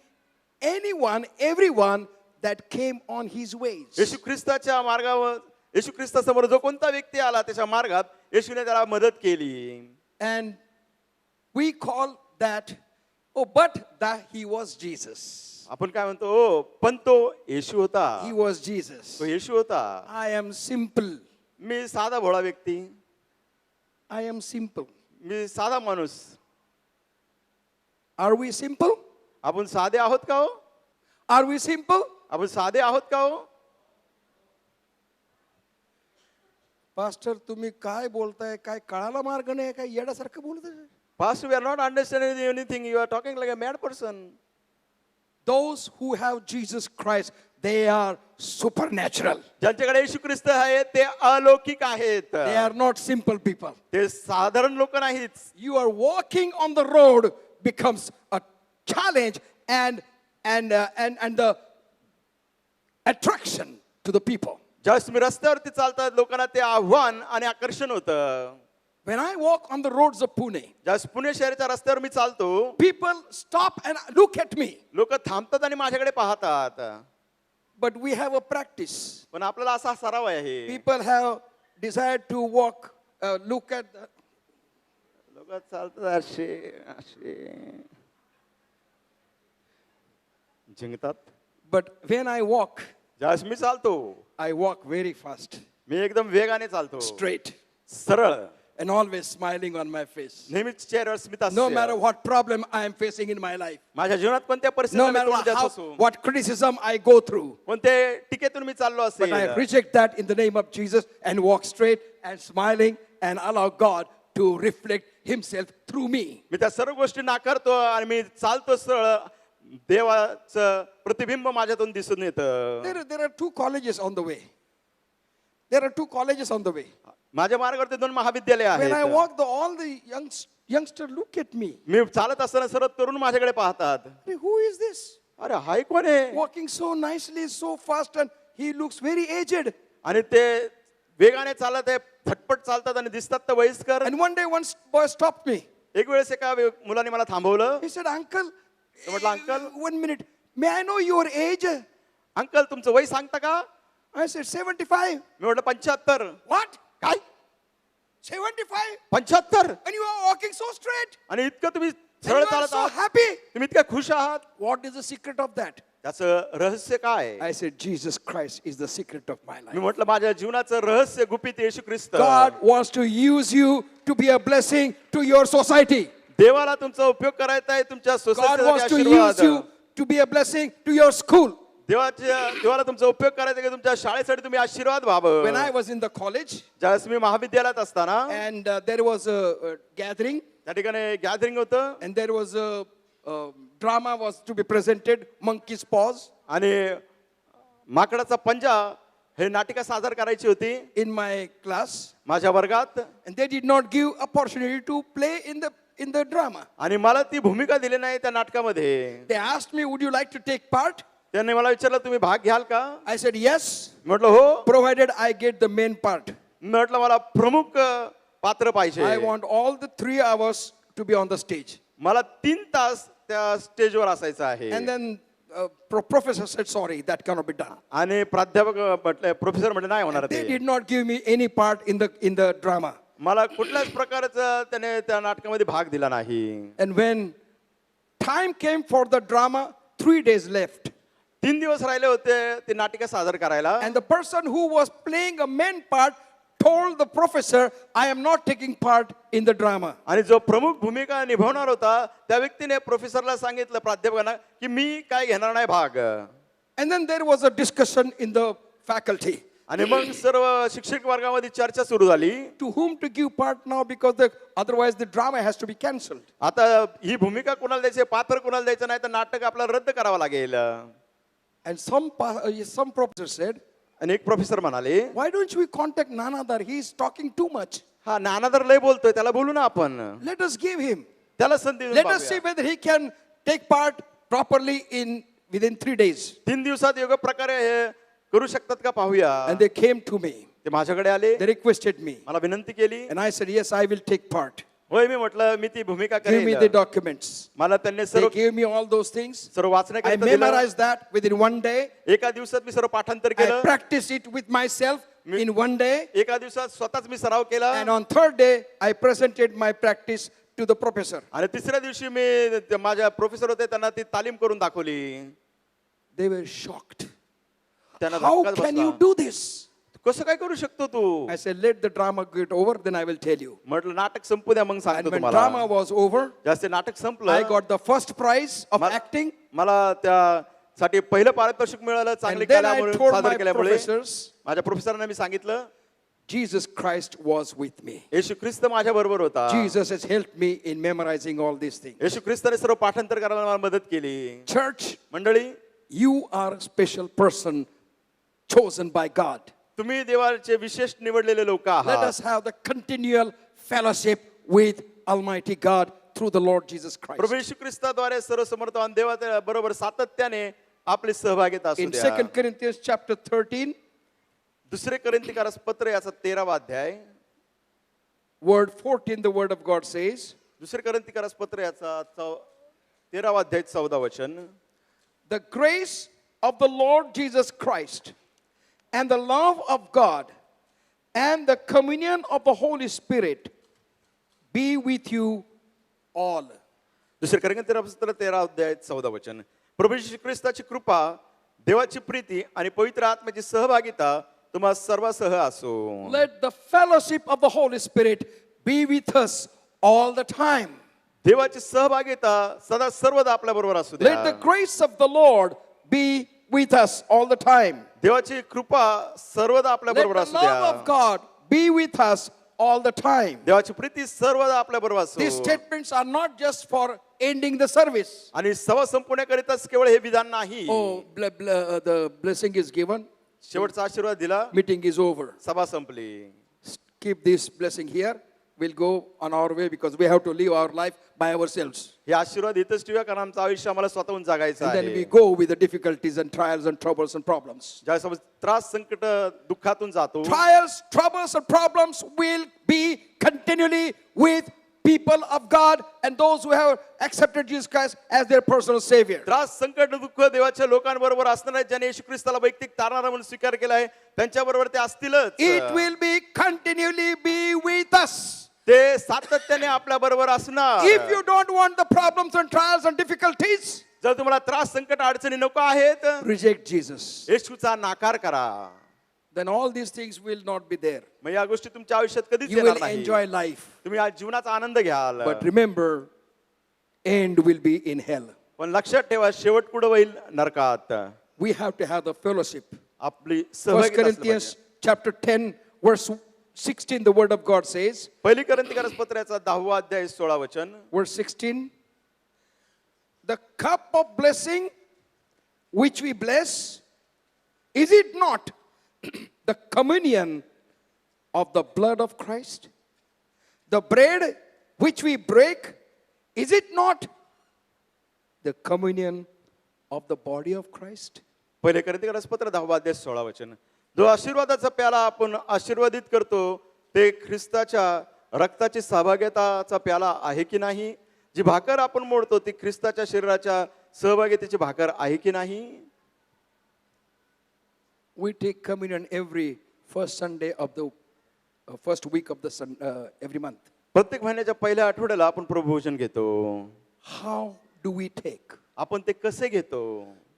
anyone, everyone that came on his ways. येशू ख्रिस्ताच्या मार्गावर, येशू ख्रिस्तासमोर जो कोणता व्यक्ती आला त्याच्या मार्गात येशूने त्याला मदत केली. And we call that, oh, but that he was Jesus. आपण काय म्हणतो, ओ पण तो येशू होता, He was Jesus. तो येशू होता. I am simple. मी साधा भोळा व्यक्ती, I am simple. मी साधा माणूस. Are we simple? आपण साधे आहोत का हो? Are we simple? आपण साधे आहोत का हो? पास्टर तुम्ही काय बोलताय, काय कळाला मार्ग नाही, काय येण्यासारखं बोलताय. Pastor, we are not understanding anything. You are talking like a mad person. Those who have Jesus Christ, they are supernatural. ज्यांच्याकडे येशू ख्रिस्त आहेत ते अलौकिक आहेत. They are not simple people. ते साधारण लोक नाहीत. You are walking on the road becomes a challenge and the attraction to the people. ज्यावेळेस तुम्ही रस्त्यावरती चालतात लोकांना ते आव्हान आणि आकर्षण होतं. When I walk on the roads of Pune, ज्यावेळेस पुणे शहराच्या रस्त्यावर मी चालतो people stop and look at me. लोक थांबतात आणि माझ्याकडे पाहतात. But we have a practice. पण आपल्याला असा सराव आहे. People have desired to walk, look at the, लोक चालतात असे असे जिंकतात. but when I walk, ज्यावेळेस मी चालतो I walk very fast, मी एकदम वेगाने चालतो. straight, सरळ and always smiling on my face. नेहमीच चेहऱ्यावर स्मित No असते. matter what problem I am facing in my life, माझ्या जीवनात कोणत्या no परिस्थितीत matter what criticism I go through, कोणत्या टीकेतून मी चाललो but I असेल reject that in the name of Jesus and walk straight and smiling and allow God to reflect Himself through me. मी त्या सर्व गोष्टी नाकारतो आणि मी चालतो सरळ. देवाचं प्रतिबिंब माझ्यातून दिसून येतं. There are two colleges on the way. There are two colleges on the way. माझ्या मार्गावरती 2 महाविद्यालय When I आहेत. walk, all the youngsters look at me. मी चालत असताना सर्व तरुण माझ्याकडे पाहतात. Who is this? अरे हाय कोण आहे? Walking so nicely, so fast, and he looks very aged. आणि ते वेगाने चालत आहे, झटपट चालतात आणि दिसतात तर वयस्कर. And one day, one boy stopped me. एक वेळेस एका मुलाने मला थांबवलं. He said, "Uncle, म्हटलं, "Uncle, 1 minute. May I know your age?" Uncle तुमचं वय सांगता का? I said, 75. मी म्हटलं 75. What? काय? 75? 75? And you are walking so straight. आणि इतकं तुम्ही And सरळ you are चालत so आहात, happy. तुम्ही इतक्या खुश आहात. What is the secret of that? त्याचं रहस्य काय? I said, Jesus Christ is the secret of my me life. म्हटलं माझ्या जीवनाचं रहस्य गुपित येशू ख्रिस्त. God wants to use you to be a blessing to your society. देवाला तुमचा उपयोग करायचा आहे तुमच्या God wants सोसायटीसाठी to आशीर्वाद. use you to be a blessing to your school. देवाला तुमचा उपयोग करायचा आहे की तुमच्या शाळेसाठी तुम्ही आशीर्वाद व्हावं. When I was in the college ज्यावेळेस मी महाविद्यालयात असताना and there was a gathering त्या ठिकाणी गॅदरिंग होतं and there was a drama was to be presented, Monkey's Paws, आणि माकडाचा पंजा हे नाटिका सादर करायची होती in my class, माझ्या वर्गात. and they did not give opportunity to play in the drama. आणि मला ती भूमिका दिली नाही त्या नाटकामध्ये. They asked me, "Would you like to take part?" त्यांनी मला विचारलं तुम्ही भाग घ्याल का? I said, "Yes, म्हटलं हो. provided I get the main part. म्हटलं मला प्रमुख पात्र पाहिजे. I want all the 3 hours to be on the stage." मला 3 तास त्या स्टेजवर असायचं आहे. And then professor said, "Sorry, that cannot be done." आणि प्राध्यापक म्हटले, प्रोफेसर म्हटले नाही होणार They ते. did not give me any part in the drama. मला कुठल्याच प्रकारचं त्याने त्या नाटकामध्ये भाग दिला नाही. And when time came for the drama, 3 days left. 3 दिवस राहिले होते ती नाटिका सादर करायला. And the person who was playing a main part told the professor, "I am not taking part in the drama." आणि जो प्रमुख भूमिका निभावणार होता त्या व्यक्तीने प्रोफेसरला सांगितलं, प्राध्यापकांना, की मी काय घेणार नाही भाग. And then there was a discussion in the faculty. आणि मग सर्व शिक्षक वर्गामध्ये चर्चा सुरू झाली. To whom to give part now, because otherwise the drama has to be cancelled. आता ही भूमिका कोणाला द्यायची, पात्र कोणाला द्यायचं नाही तर नाटक आपल्याला रद्द करावं लागेल. And some professor said, आणि एक प्रोफेसर म्हणाले, "Why don't we contact Nanadar? He is talking too much. हा नानादर लय बोलतोय, त्याला बोलू ना आपण. Let us give him. त्याला संधी देऊन Let us see पाहूया. whether he can take part properly within 3 days." 3 दिवसात योग्य प्रकारे हे करू शकतात का पाहूया. And they came to me. ते माझ्याकडे आले, They requested me. मला विनंती केली. And I said, "Yes, I will take part. होय मी म्हटलं मी ती भूमिका Give me the करेन. documents." मला त्यांनी They सर्व gave me all those things. सर्व I वाचण्याकरिता दिलं. memorized that within 1 day. एका दिवसात मी सर्व पाठांतर I केलं. practiced it with myself in 1 day. एका दिवसात स्वतःच मी सराव केला. And on 3rd day, I presented my practice to the professor. आणि तिसऱ्या दिवशी मी माझ्या प्रोफेसर होते त्यांना ती तालीम करून दाखवली. They were shocked. त्यांना "How धक्काच can बसला. you do this?" कसं काय करू शकतो तू? I said, "Let the drama get over, then I will tell you." म्हटलं नाटक संपू द्या मग And सांगतो when तुम्हाला. drama was over, जास्त नाटक I संपलं. got the first prize of मला acting. मला त्यासाठी पहिलं पारितोषिक मिळालं चांगले And then I केल्यामुळे, told सादर my केल्यामुळे. professors, माझ्या प्रोफेसरांना मी सांगितलं, Jesus Christ was with me. येशू ख्रिस्त माझ्या बरोबर होता. Jesus has helped me in memorizing all these things. येशू ख्रिस्ताने सर्व पाठांतर करायला मला मदत केली. Church, मंडळी, you are a special person chosen by God. तुम्ही देवाचे विशेष निवडलेले लोक Let आहात. us have the continual fellowship with Almighty God through the Lord Jesus Christ. प्रभू येशू ख्रिस्ताद्वारे सर्वसमर्थवान देवाच्या बरोबर सातत्याने आपली सहभागिता असू In द्या. 2 Corinthians chapter 13, दुसरे कोरिन्थीकारास पत्र याचा 13वा अध्याय, word 14, the word of God says, दुसरे कोरिन्थीकारास पत्र याचा 13वा अध्याय 14 वचन. the grace of the Lord Jesus Christ and the love of God and the communion of the Holy Spirit be with you all. दुसरे कोरिन्थीकारास पत्र 13वा अध्याय 14 वचन. प्रभू येशू ख्रिस्ताची कृपा, देवाची प्रीती आणि पवित्र आत्म्याची सहभागिता तुम्हा सर्वांसह असो. Let the fellowship of the Holy Spirit be with us all the time. देवाची सहभागिता सदा सर्वदा आपल्या बरोबर असू द्या. Let the grace of the Lord be with us all the time. देवाची कृपा सर्वदा आपल्या Let बरोबर the असू love of द्या. God be with us all the time. देवाची प्रीती सर्वदा आपल्या बरोबर असो. These statements are not just for ending the service. आणि सभा संपवण्याकरिताच केवळ हे विधान नाही. Oh, the blessing is given, शेवटचा आशीर्वाद दिला, meeting is over. सभा संपली. Keep this blessing here. We'll go on our way because we have to live our life by ourselves. हे आशीर्वाद इथंच ठेवूया, कारण आमचं आयुष्य आम्हाला स्वतःहून जगायचं And then we आहे. go with the difficulties and trials and troubles and problems. ज्यावेळेस आपण त्रास, संकट, दुःखातून जातो, Trials, troubles, and problems will be continually with people of God and those who have accepted Jesus Christ as their personal Savior. त्रास, संकट, दुःख देवाच्या लोकांबरोबर असणार आहे. ज्याने येशू ख्रिस्ताला वैयक्तिक तारणारा म्हणून स्वीकार केला आहे, त्यांच्याबरोबर ते असतीलच. It will be continually be with us. ते सातत्याने आपल्या बरोबर असणार. If you don't want the problems and trials and difficulties, जर तुम्हाला त्रास, संकट, अडचणी नको आहेत, reject Jesus. येशूचा नाकार करा. Then all these things will not be there. मग या गोष्टी तुमच्या आयुष्यात कधीच You येणार will नाही. enjoy life. तुम्ही आज जीवनाचा आनंद घ्याल. But remember, end will be in hell. पण लक्षात ठेवा, शेवट कुठं होईल? नरकात. We have to have the fellowship. आपली 1 सहभागिता असली Corinthians पाहिजे. chapter 10, verse 16, the word of God says, पहिली कोरिन्थीकारास पत्राचा 10वा अध्याय 16 वचन. verse 16, the cup of blessing which we bless, is it not the communion of the blood of Christ? The bread which we break, is it not the communion of the body of Christ? पहिले कोरिन्थीकारास पत्र 10वा अध्याय 16 वचन. जो आशीर्वादाचा प्याला आपण आशीर्वादित करतो, ते ख्रिस्ताच्या रक्ताची सहभागिताचा प्याला आहे की नाही? जी भाकर आपण मोडतो, ती ख्रिस्ताच्या शरीराच्या सहभागितेची भाकर आहे की नाही? We take communion every first Sunday of the first week of the every month. प्रत्येक महिन्याच्या पहिल्या आठवड्याला आपण प्रभुभोजन घेतो. How do we take? आपण ते कसे घेतो?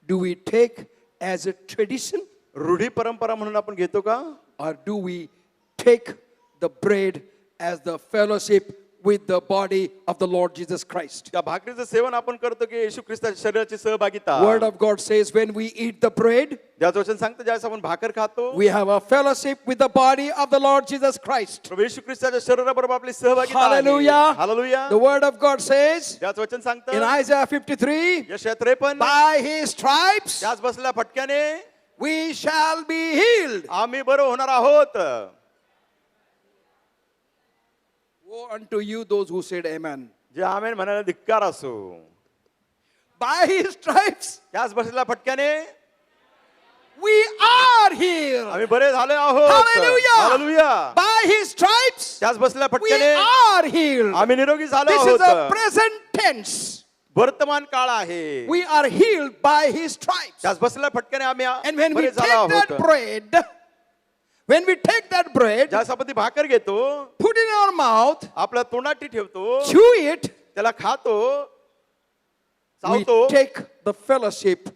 Do we take as a tradition, रूढी परंपरा म्हणून आपण घेतो का? or do we take the bread as the fellowship with the body of the Lord Jesus Christ? त्या भाकरीचं सेवन आपण करतो की येशू ख्रिस्ताच्या शरीराची सहभागिता? Word of God says when we eat the bread, ज्याचं वचन सांगतं, ज्यावेळेस आपण भाकर खातो, we have a fellowship with the body of the Lord Jesus Christ. प्रभू येशू ख्रिस्ताच्या शरीराबरोबर आपली सहभागिता आहे. Hallelujah. Hallelujah. The word of God says त्याच वचन in सांगतं Isaiah 53, यशाया 53, by his stripes त्याच बसल्या फटक्याने we shall be healed. आम्ही बरं होणार आहोत. Woe unto you those who said amen. जे आमेन म्हणायला धिक्कार असो. By his stripes त्याच बसल्या फटक्याने we are healed. आम्ही बरे झाले आहोत. Hallelujah. Hallelujah. By his stripes त्याच बसल्या we फटक्याने are healed. आम्ही निरोगी झालो This is a आहोत. present tense. वर्तमान काळ आहे. We are healed by his stripes. त्याच बसल्या फटक्याने आम्ही And when we बरे take झालो that आहोत. bread, when we take that bread, ज्यावेळेस आपण ती भाकर घेतो, put it in our mouth, आपल्या तोंडात ती ठेवतो, chew it, त्याला खातो, we चावतो, take the fellowship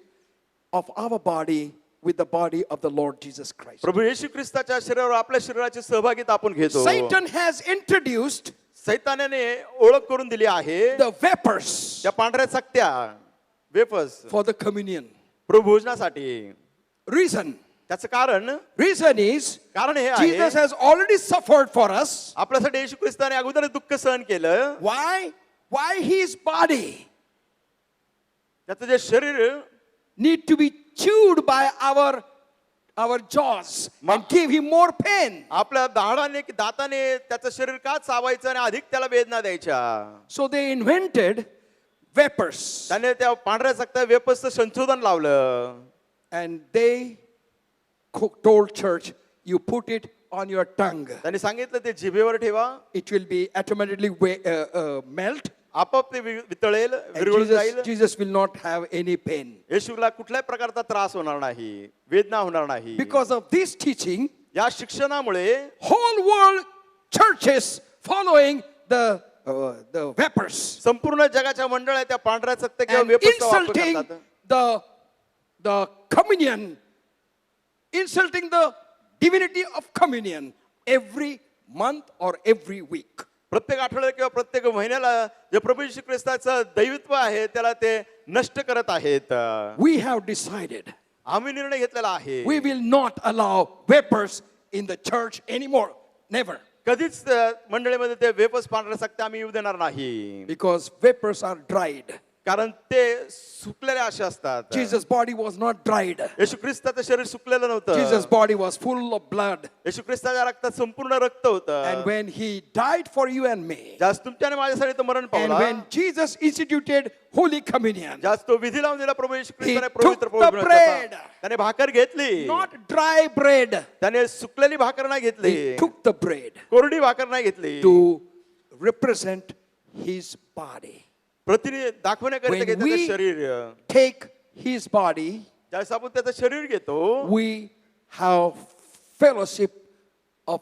of our body with the body of the Lord Jesus Christ. प्रभू येशू ख्रिस्ताच्या शरीरावर आपल्या शरीराची सहभागिता आपण घेतो. Satan has introduced सैतानाने ओळख करून दिली आहे the vapors त्या पांढऱ्या चकत्या, वेफर्स, for the communion. प्रभू भोजनासाठी. Reason, त्याचं कारण कारण हे आहे, Jesus has already suffered for us. आपल्यासाठी येशू ख्रिस्ताने अगोदरच दुःख सहन केलं. Why his body त्याचं जे शरीर need to be chewed by our jaws and give him more pain. आपल्या दाताने त्याचं शरीर का चावायचं आणि अधिक त्याला वेदना द्यायच्या. So they invented vapors. त्याने त्या पांढऱ्या चकत्या वेपसचं संशोधन लावलं. And they told church, you put it on your tongue. त्यांनी सांगितलं ते जिभेवर ठेवा, It will be automatically melt. आपोआप ते वितळेल, And विरघळून जाईल. Jesus will not have any pain. येशूला कुठल्याही प्रकारचा त्रास होणार नाही, वेदना होणार नाही. Because of this teaching, या शिक्षणामुळे whole world churches following the vapors संपूर्ण जगाच्या मंडळ्या त्या पांढऱ्या चकत्या किंवा and वेपसचा वापर insulting करतात. the communion, insulting the divinity of communion every month or every week. प्रत्येक आठवड्याला किंवा प्रत्येक महिन्याला जे प्रभू येशू ख्रिस्ताचं दैवत्व आहे त्याला ते नष्ट करत आहेत. We have decided आम्ही निर्णय घेतलेला आहे, we will not allow vapors in the church anymore. Never. कधीच मंडळीमध्ये ते वेपस पांढऱ्या चकत्या आम्ही येऊ देणार नाही. Because vapors are dried. कारण ते सुकलेले असे असतात. Jesus' body was not dried. येशू ख्रिस्ताचं शरीर सुकलेलं नव्हतं. Jesus' body was full of blood. येशू ख्रिस्ताच्या रक्तात संपूर्ण रक्त होतं. And when he died for you and me, जास्त तुमच्याने माझ्यासाठी तो मरण and पावला. when Jesus instituted Holy Communion, जास्त तो विधी लावून दिला प्रभू येशू ख्रिस्ताने He पवित्र took the bread. त्याने भाकर घेतली. not dry bread, त्याने सुकलेली भाकर नाही घेतली, he took the bread कोरडी भाकर नाही घेतली. to represent his body. प्रतिनिधी दाखवण्याकरिता When घेतलं we शरीर. take his body, ज्यावेळेस आपण त्याचं शरीर घेतो, we have fellowship of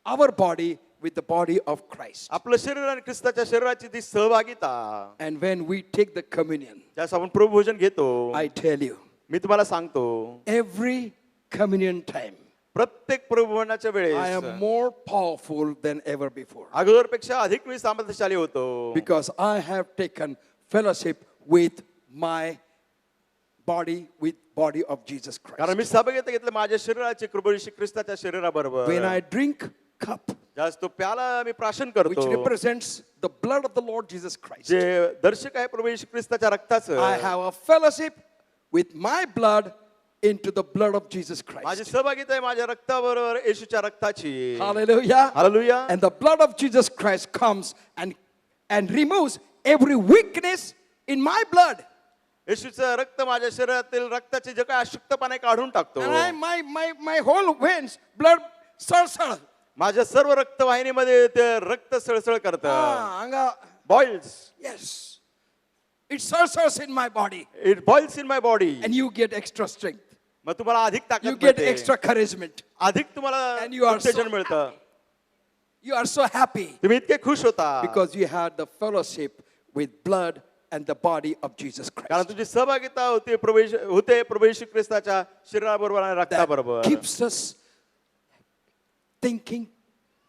our body with the body of Christ. आपलं शरीर आणि ख्रिस्ताच्या शरीराची ती सहभागिता. And when we take the communion, ज्यावेळेस आपण प्रभू भोजन घेतो, I tell you, मी तुम्हाला सांगतो, every communion time, प्रत्येक प्रभू भोजनाच्या I वेळेस am more powerful than ever before. अगोदरपेक्षा अधिक मी सामर्थ्यशाली होतो. Because I have taken fellowship with my body, with body of Jesus Christ. कारण मी सहभागिता घेतलं माझ्या शरीराचे प्रभू येशू ख्रिस्ताच्या शरीराबरोबर. When I drink cup, ज्यावेळेस तो प्याला मी प्राशन which करतो, represents the blood of the Lord Jesus Christ, जे दर्शक आहे प्रभू येशू ख्रिस्ताच्या रक्ताचं, I have a fellowship with my blood into the blood of Jesus माझी Christ. सहभागिता आहे माझ्या रक्ताबरोबर येशूच्या रक्ताची. Hallelujah. Hallelujah. And the blood of Jesus Christ comes and removes every weakness in my blood. येशूचं रक्त माझ्या शरीरातील रक्ताचे जे काही अशुद्धपणा आहे काढून टाकतो. And my whole veins, blood सळसळ. माझ्या सर्व रक्तवाहिनीमध्ये ते रक्त सळसळ करतं. अंगा बॉइल्स. Yes. It sळसळs in my body. It boils in my body. And you get extra strength. मग तुम्हाला अधिक You ताकद get मिळते, extra encouragement. अधिक तुम्हाला And you are so उत्तेजन मिळतं. You are so happy तुम्ही इतके खुश होता because you had the fellowship with blood and the body of Jesus कारण Christ. तुझी सहभागिता होते प्रभू येशू ख्रिस्ताच्या शरीराबरोबर आणि रक्ताबरोबर. That keeps us thinking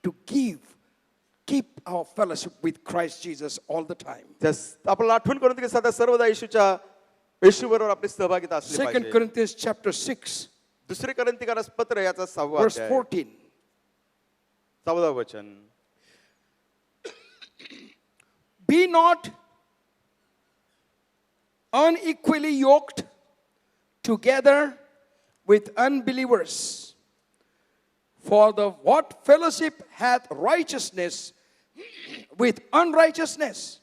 to keep our fellowship with Christ Jesus all the time. आपल्याला आठवण करून की सदा सर्वदा येशू बरोबर आपली सहभागिता असली 2 पाहिजे. Corinthians chapter 6, दुसरे कोरिन्थीकरास पत्र याचा 6वा verse अध्याय 14. 14वे वचन. Be not unequally yoked together with unbelievers. For what fellowship hath righteousness with unrighteousness?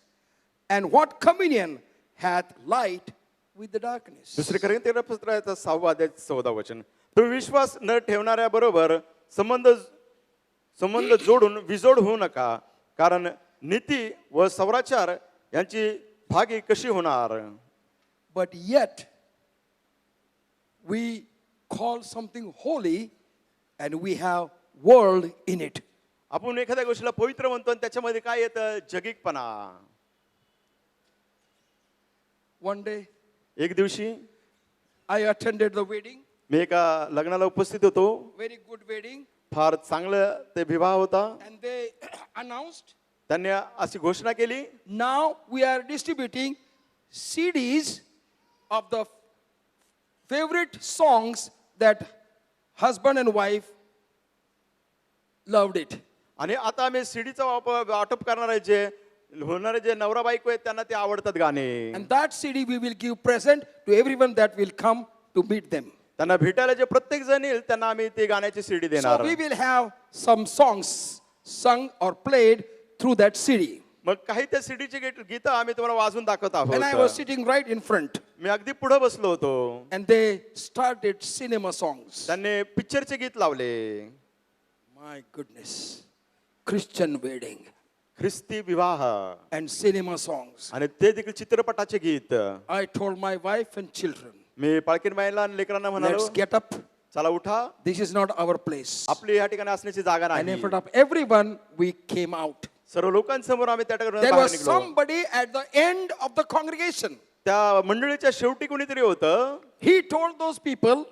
And what communion hath light with the darkness? दुसरे कोरिन्थीकर पत्राचा 6वा अध्याय 14वे वचन. तुम्ही विश्वास न ठेवणाऱ्या बरोबर संबंध जोडून विजोड होऊ नका, कारण नीती व सदाचार यांची भागी कशी होणार. But yet we call something holy and we have world in it. आपण एखाद्या गोष्टीला पवित्र म्हणतो आणि त्याच्यामध्ये काय येतं, जगिकपणा. One day एक दिवशी I attended the wedding, मी एका लग्नाला उपस्थित होतो. very good wedding, फार चांगलं ते विवाह होता. and they announced, त्यांनी अशी घोषणा केली, now we are distributing CDs of the favorite songs that husband and wife loved it. आणि आता आम्ही सीडीचा वाटप करणार आहे जे होणारे जे नवरा बायको आहेत त्यांना ते आवडतात गाणे And that CD we will give present to everyone that will come to meet them. त्यांना भेटायला जे प्रत्येक जण येईल त्यांना आम्ही ते गाण्याची सीडी So देणार we will have some songs sung or played through that CD. मग काही त्या सीडीचे गीतं आम्ही तुम्हाला वाजून दाखवत And I was आहोत sitting right in front. मी अगदी पुढे बसलो होतो And they started cinema songs. त्यांनी पिक्चरचे गीत लावले My goodness. Christian wedding ख्रिस्ती विवाह and cinema songs. आणि ते देखील चित्रपटाचे गीत I told my wife and children, मी पाळकीन बाईला आणि लेकरांना म्हणालो let's get up. चला उठा This is not our place. आपली या ठिकाणी असण्याची जागा And in नाही front of everyone, we came out. सर्व लोकांसमोर आम्ही त्या ठिकाणी There बाहेर was निघलो somebody at the end of the congregation. त्या मंडळीच्या शेवटी कोणीतरी होतं He told those people,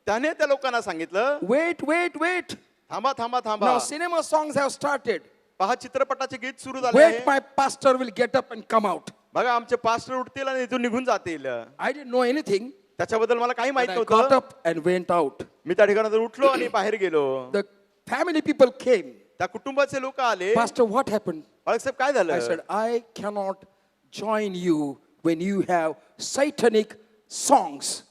त्याने त्या लोकांना सांगितलं wait, wait, wait. थांबा थांबा थांबा Now cinema songs have started. पहा चित्रपटाचे गीत सुरू झाले Wait, आहे. my pastor will get up and come out. बघा आमचे पास्टर उठतील आणि इथून निघून जातील I didn't know anything. त्याच्याबद्दल मला काही माहित But I got नव्हतं up and went out. मी त्या ठिकाणातून उठलो आणि बाहेर गेलो The family people came. त्या कुटुंबाचे लोक आले Pastor, what happened? बाळासाहेब काय I झालं said, I cannot join you when you have satanic songs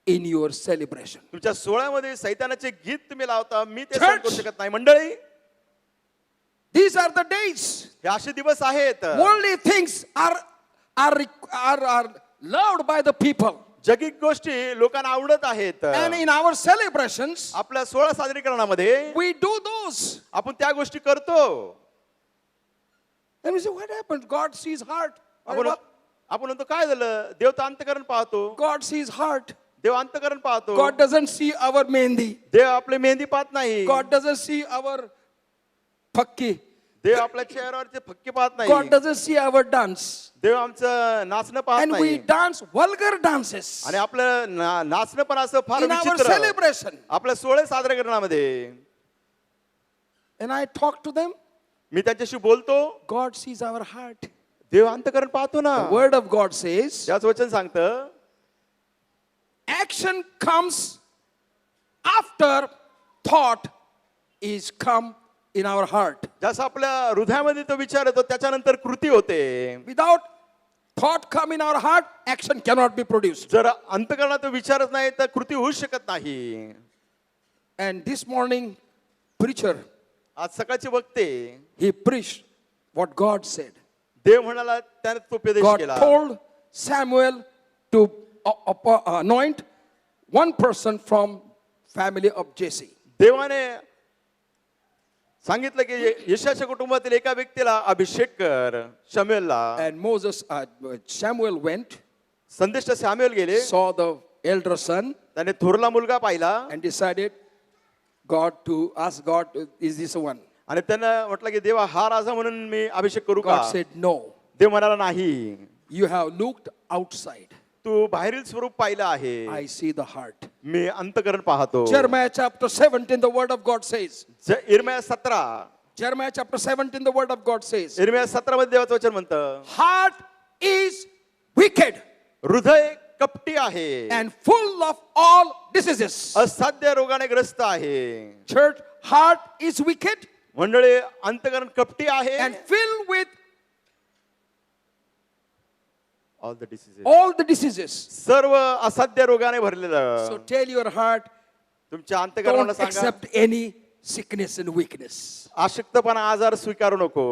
in your celebration. तुमच्या सोहळ्यामध्ये सैतानाचे गीत तुम्ही लावता मी ते Church. सहन करू शकत नाही मंडळी These are the days. हे असे दिवस आहेत Worldly things are loved by the people. जगिक गोष्टी लोकांना आवडत आहेत And in our celebrations, आपल्या सोहळा सादरीकरणामध्ये we do those. आपण त्या गोष्टी करतो And we say, what happened? God sees heart. आपण आपण म्हणतो काय झालं देव तर अंतकरण पाहतो God sees heart. देव अंतकरण पाहतो God doesn't see our mehendi. देव आपले मेहंदी पाहत नाही God doesn't see our fakki. देव आपल्या चेहऱ्यावरचे फक्के पाहत God नाही doesn't see our dance. देव आमचं नाचणं पाहत And we नाही dance vulgar dances आणि आपलं नाचणं पण असं फार in our विचित्र celebration. आपल्या सोहळे सादरीकरणामध्ये And I talk to them. मी त्यांच्याशी बोलतो God sees our heart. देव अंतकरण पाहतो ना The word of God says, त्याच वचन सांगतं action comes after thought is come in our heart. जसं आपल्या हृदयामध्ये तो विचार येतो त्याच्यानंतर कृती होते Without thought come in our heart, action cannot be produced. जर अंतकरणात तो विचारच नाही तर कृती होऊ शकत नाही And this morning, preacher, आज सकाळची वक्ते he preached what God said. देव म्हणाला त्याने तो उपदेश God केला told Samuel to anoint one person from family of Jesse. देवाने सांगितलं की यशाच्या कुटुंबातील एका व्यक्तीला अभिषेक कर शमूएलला And Samuel went, संदेश सॅम्युएल गेले saw the elder son, त्याने थोरला मुलगा पाहिला and decided ask God, is this one? आणि त्यानं म्हटलं की देवा हा राजा म्हणून मी अभिषेक करू का God said, no. देव म्हणाला नाही You have looked outside. तू बाहेरील स्वरूप पाहिलं आहे I see the heart. मी अंतकरण पाहतो Jeremiah chapter 17, the word of God says. इर्मिया 17 Jeremiah chapter 17, the word of God says. इर्मिया 17 मध्ये देवाचं वचन म्हणतं Heart is wicked हृदय कपटी आहे and full of all diseases. असाध्य रोगाने ग्रस्त आहे Church, heart is wicked मंडळी अंतकरण कपटी आहे and filled with all the diseases all the diseases. सर्व असाध्य रोगाने भरलेलं So tell your heart, तुमच्या अंतकरणाला don't सांगा accept any sickness and weakness. आशक्तपणा आजार स्वीकारू नको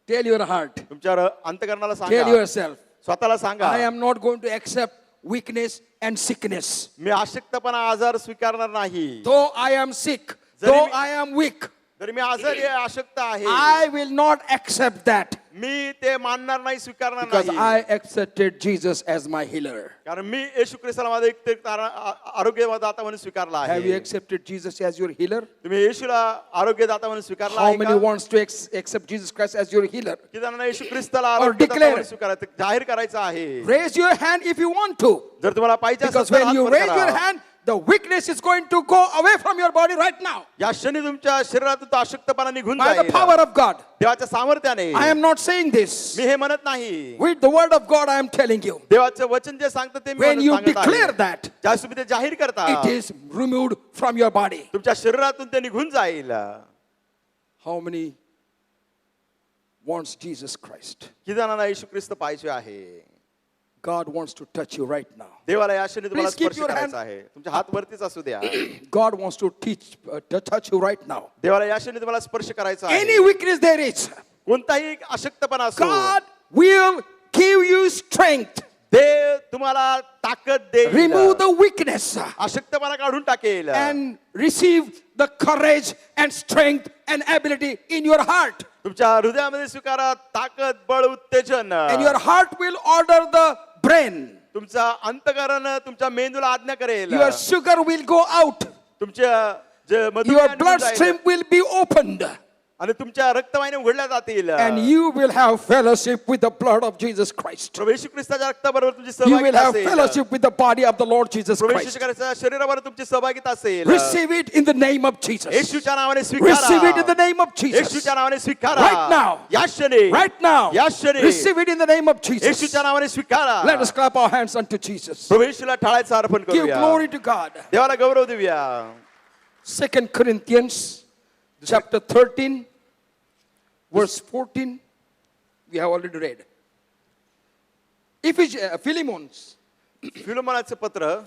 Tell your heart, तुमच्या अंतकरणाला tell सांगा yourself, स्वतःला सांगा I am not going to accept weakness and sickness. मी आशक्तपणा आजार स्वीकारणार नाही Though I am sick, जरी though me- I am weak, जर मी आजारी आहे आशक्त आहे I will not accept that मी ते मानणार नाही स्वीकारणार because नाही I accepted Jesus as my healer. कारण मी येशू ख्रिस्ताला माझा एक आरोग्यदाता म्हणून स्वीकारला Have you आहे accepted Jesus as your healer? तुम्ही येशूला आरोग्यदाता म्हणून स्वीकारला How आहे many का? wants to accept Jesus Christ as your healer? की त्यांना येशू ख्रिस्ताला Or आरोग्यदाता declare. म्हणून स्वीकारायचं जाहीर करायचं आहे Raise your hand if you want to. जर तुम्हाला पाहिजे असेल Because तर when हात you वर raise करा. your hand, the weakness is going to go away from your body right now या क्षणी तुमच्या शरीरातून तो अशक्तपणा निघून by the जाईल power of God. देवाच्या सामर्थ्याने. I am not saying this. मी हे म्हणत नाही. With the word of God, I am telling you. देवाचं वचन जे सांगतं ते मी When you सांगत आहे. declare that, ज्यावेळेस तुम्ही ते जाहीर करता it is removed from your body. तुमच्या शरीरातून ते निघून जाईल. How many wants Jesus Christ? किती जणांना येशू ख्रिस्त पाहिजे आहे. God wants to touch you right now. देवाला या क्षणी तुम्हाला Please keep स्पर्श your करायचा hand- आहे. तुमच्या हात वरतीच असू द्या. God wants to touch you right now. देवाला या क्षणी तुम्हाला स्पर्श करायचा आहे. Any weakness there is, कोणताही अशक्तपणा असो God will give you strength. देव तुम्हाला ताकद देईल. Remove the weakness अशक्तपणा काढून टाकेल and receive the courage and strength and ability in your heart. तुमच्या हृदयामध्ये स्वीकारा ताकद बळ उत्तेजन. And your heart will order the brain. तुमचा अंतकरण तुमच्या मेंदूला आज्ञा करेल. Your sugar will go out. तुमच्या जे Your मधुमेह bloodstream will be opened. आणि तुमच्या रक्तवाहिन्या उघडल्या जातील. And you will have fellowship with the blood of Jesus Christ. प्रभू येशू ख्रिस्ताच्या रक्ताबरोबर तुमची You will सहभागिता have असेल. fellowship with the body of the Lord Jesus Prabhu Christ. येशू ख्रिस्ताच्या शरीराबरोबर तुमची सहभागिता असेल. Receive it in the name of Jesus. येशूच्या नावाने स्वीकारा. Receive it in the name of Jesus. येशूच्या नावाने स्वीकारा. Right now. या क्षणी. Right now. या क्षणी. Receive it in the name of Jesus. येशूच्या नावाने स्वीकारा. Let us clap our hands unto Jesus. प्रभू येशूला टाळायचं अर्पण Give करूया. glory to God. देवाला गौरव देऊया. 2 Corinthians chapter 13 verse 14 we have already read. Philemon's फिलोमनाचं पत्र.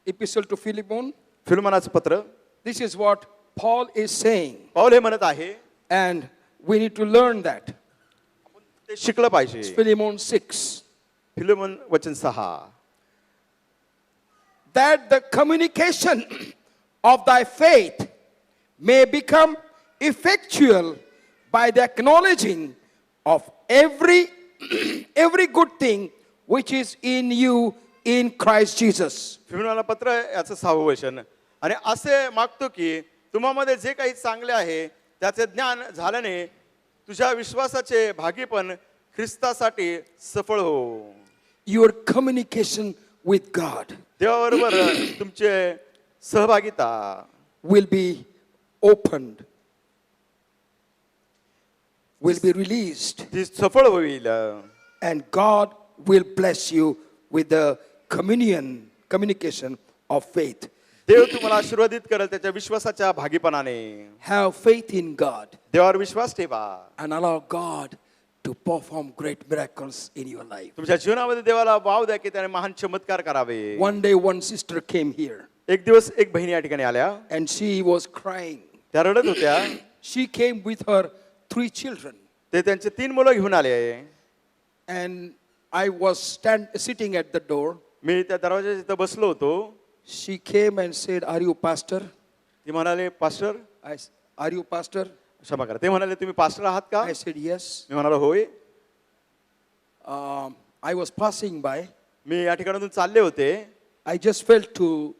epistle to Philemon. फिलोमनाचं पत्र. This is what Paul is saying, पाऊल हे म्हणत आहे and we need to learn that. ते शिकलं पाहिजे. Philemon 6. फिलोमन वचन 6. That the communication of thy faith may become effectual by the acknowledging of every good thing which is in you in Christ Jesus. फिलोमनाला पत्र याचं 6वं वचन. आणि असे मागतो की तुम्हामध्ये जे काही चांगले आहे त्याचे ज्ञान झाल्याने तुझ्या विश्वासाचे भागीपण ख्रिस्तासाठी सफळ हो. Your communication with God देवाबरोबर तुमचे सहभागिता will be opened, will be released, ती सफळ होईल. and God will bless you with the communication of faith. देव तुम्हाला आशीर्वादित करेल त्याच्या विश्वासाच्या भागीपणाने. Have faith in God देवावर विश्वास ठेवा. and allow God to perform great miracles in your life. तुमच्या जीवनामध्ये देवाला वाव द्या की त्याने महान चमत्कार करावे. One day one sister came here एक दिवस एक बहिणी या ठिकाणी आल्या. and she was crying. त्या रडत होत्या. She came with her 3 children ते त्यांचे 3 मुलं घेऊन आले. and I was sitting at the door. मी त्या दरवाजाच्या तिथं बसलो होतो. She came and said, "Are you pastor?" ती म्हणाले पास्टर. Are you pastor? क्षमा करा. ते म्हणाले तुम्ही पास्टर आहात का? I said, "Yes." मी म्हणालो होय. I was passing by. मी या ठिकाणातून चालले होते. I just felt to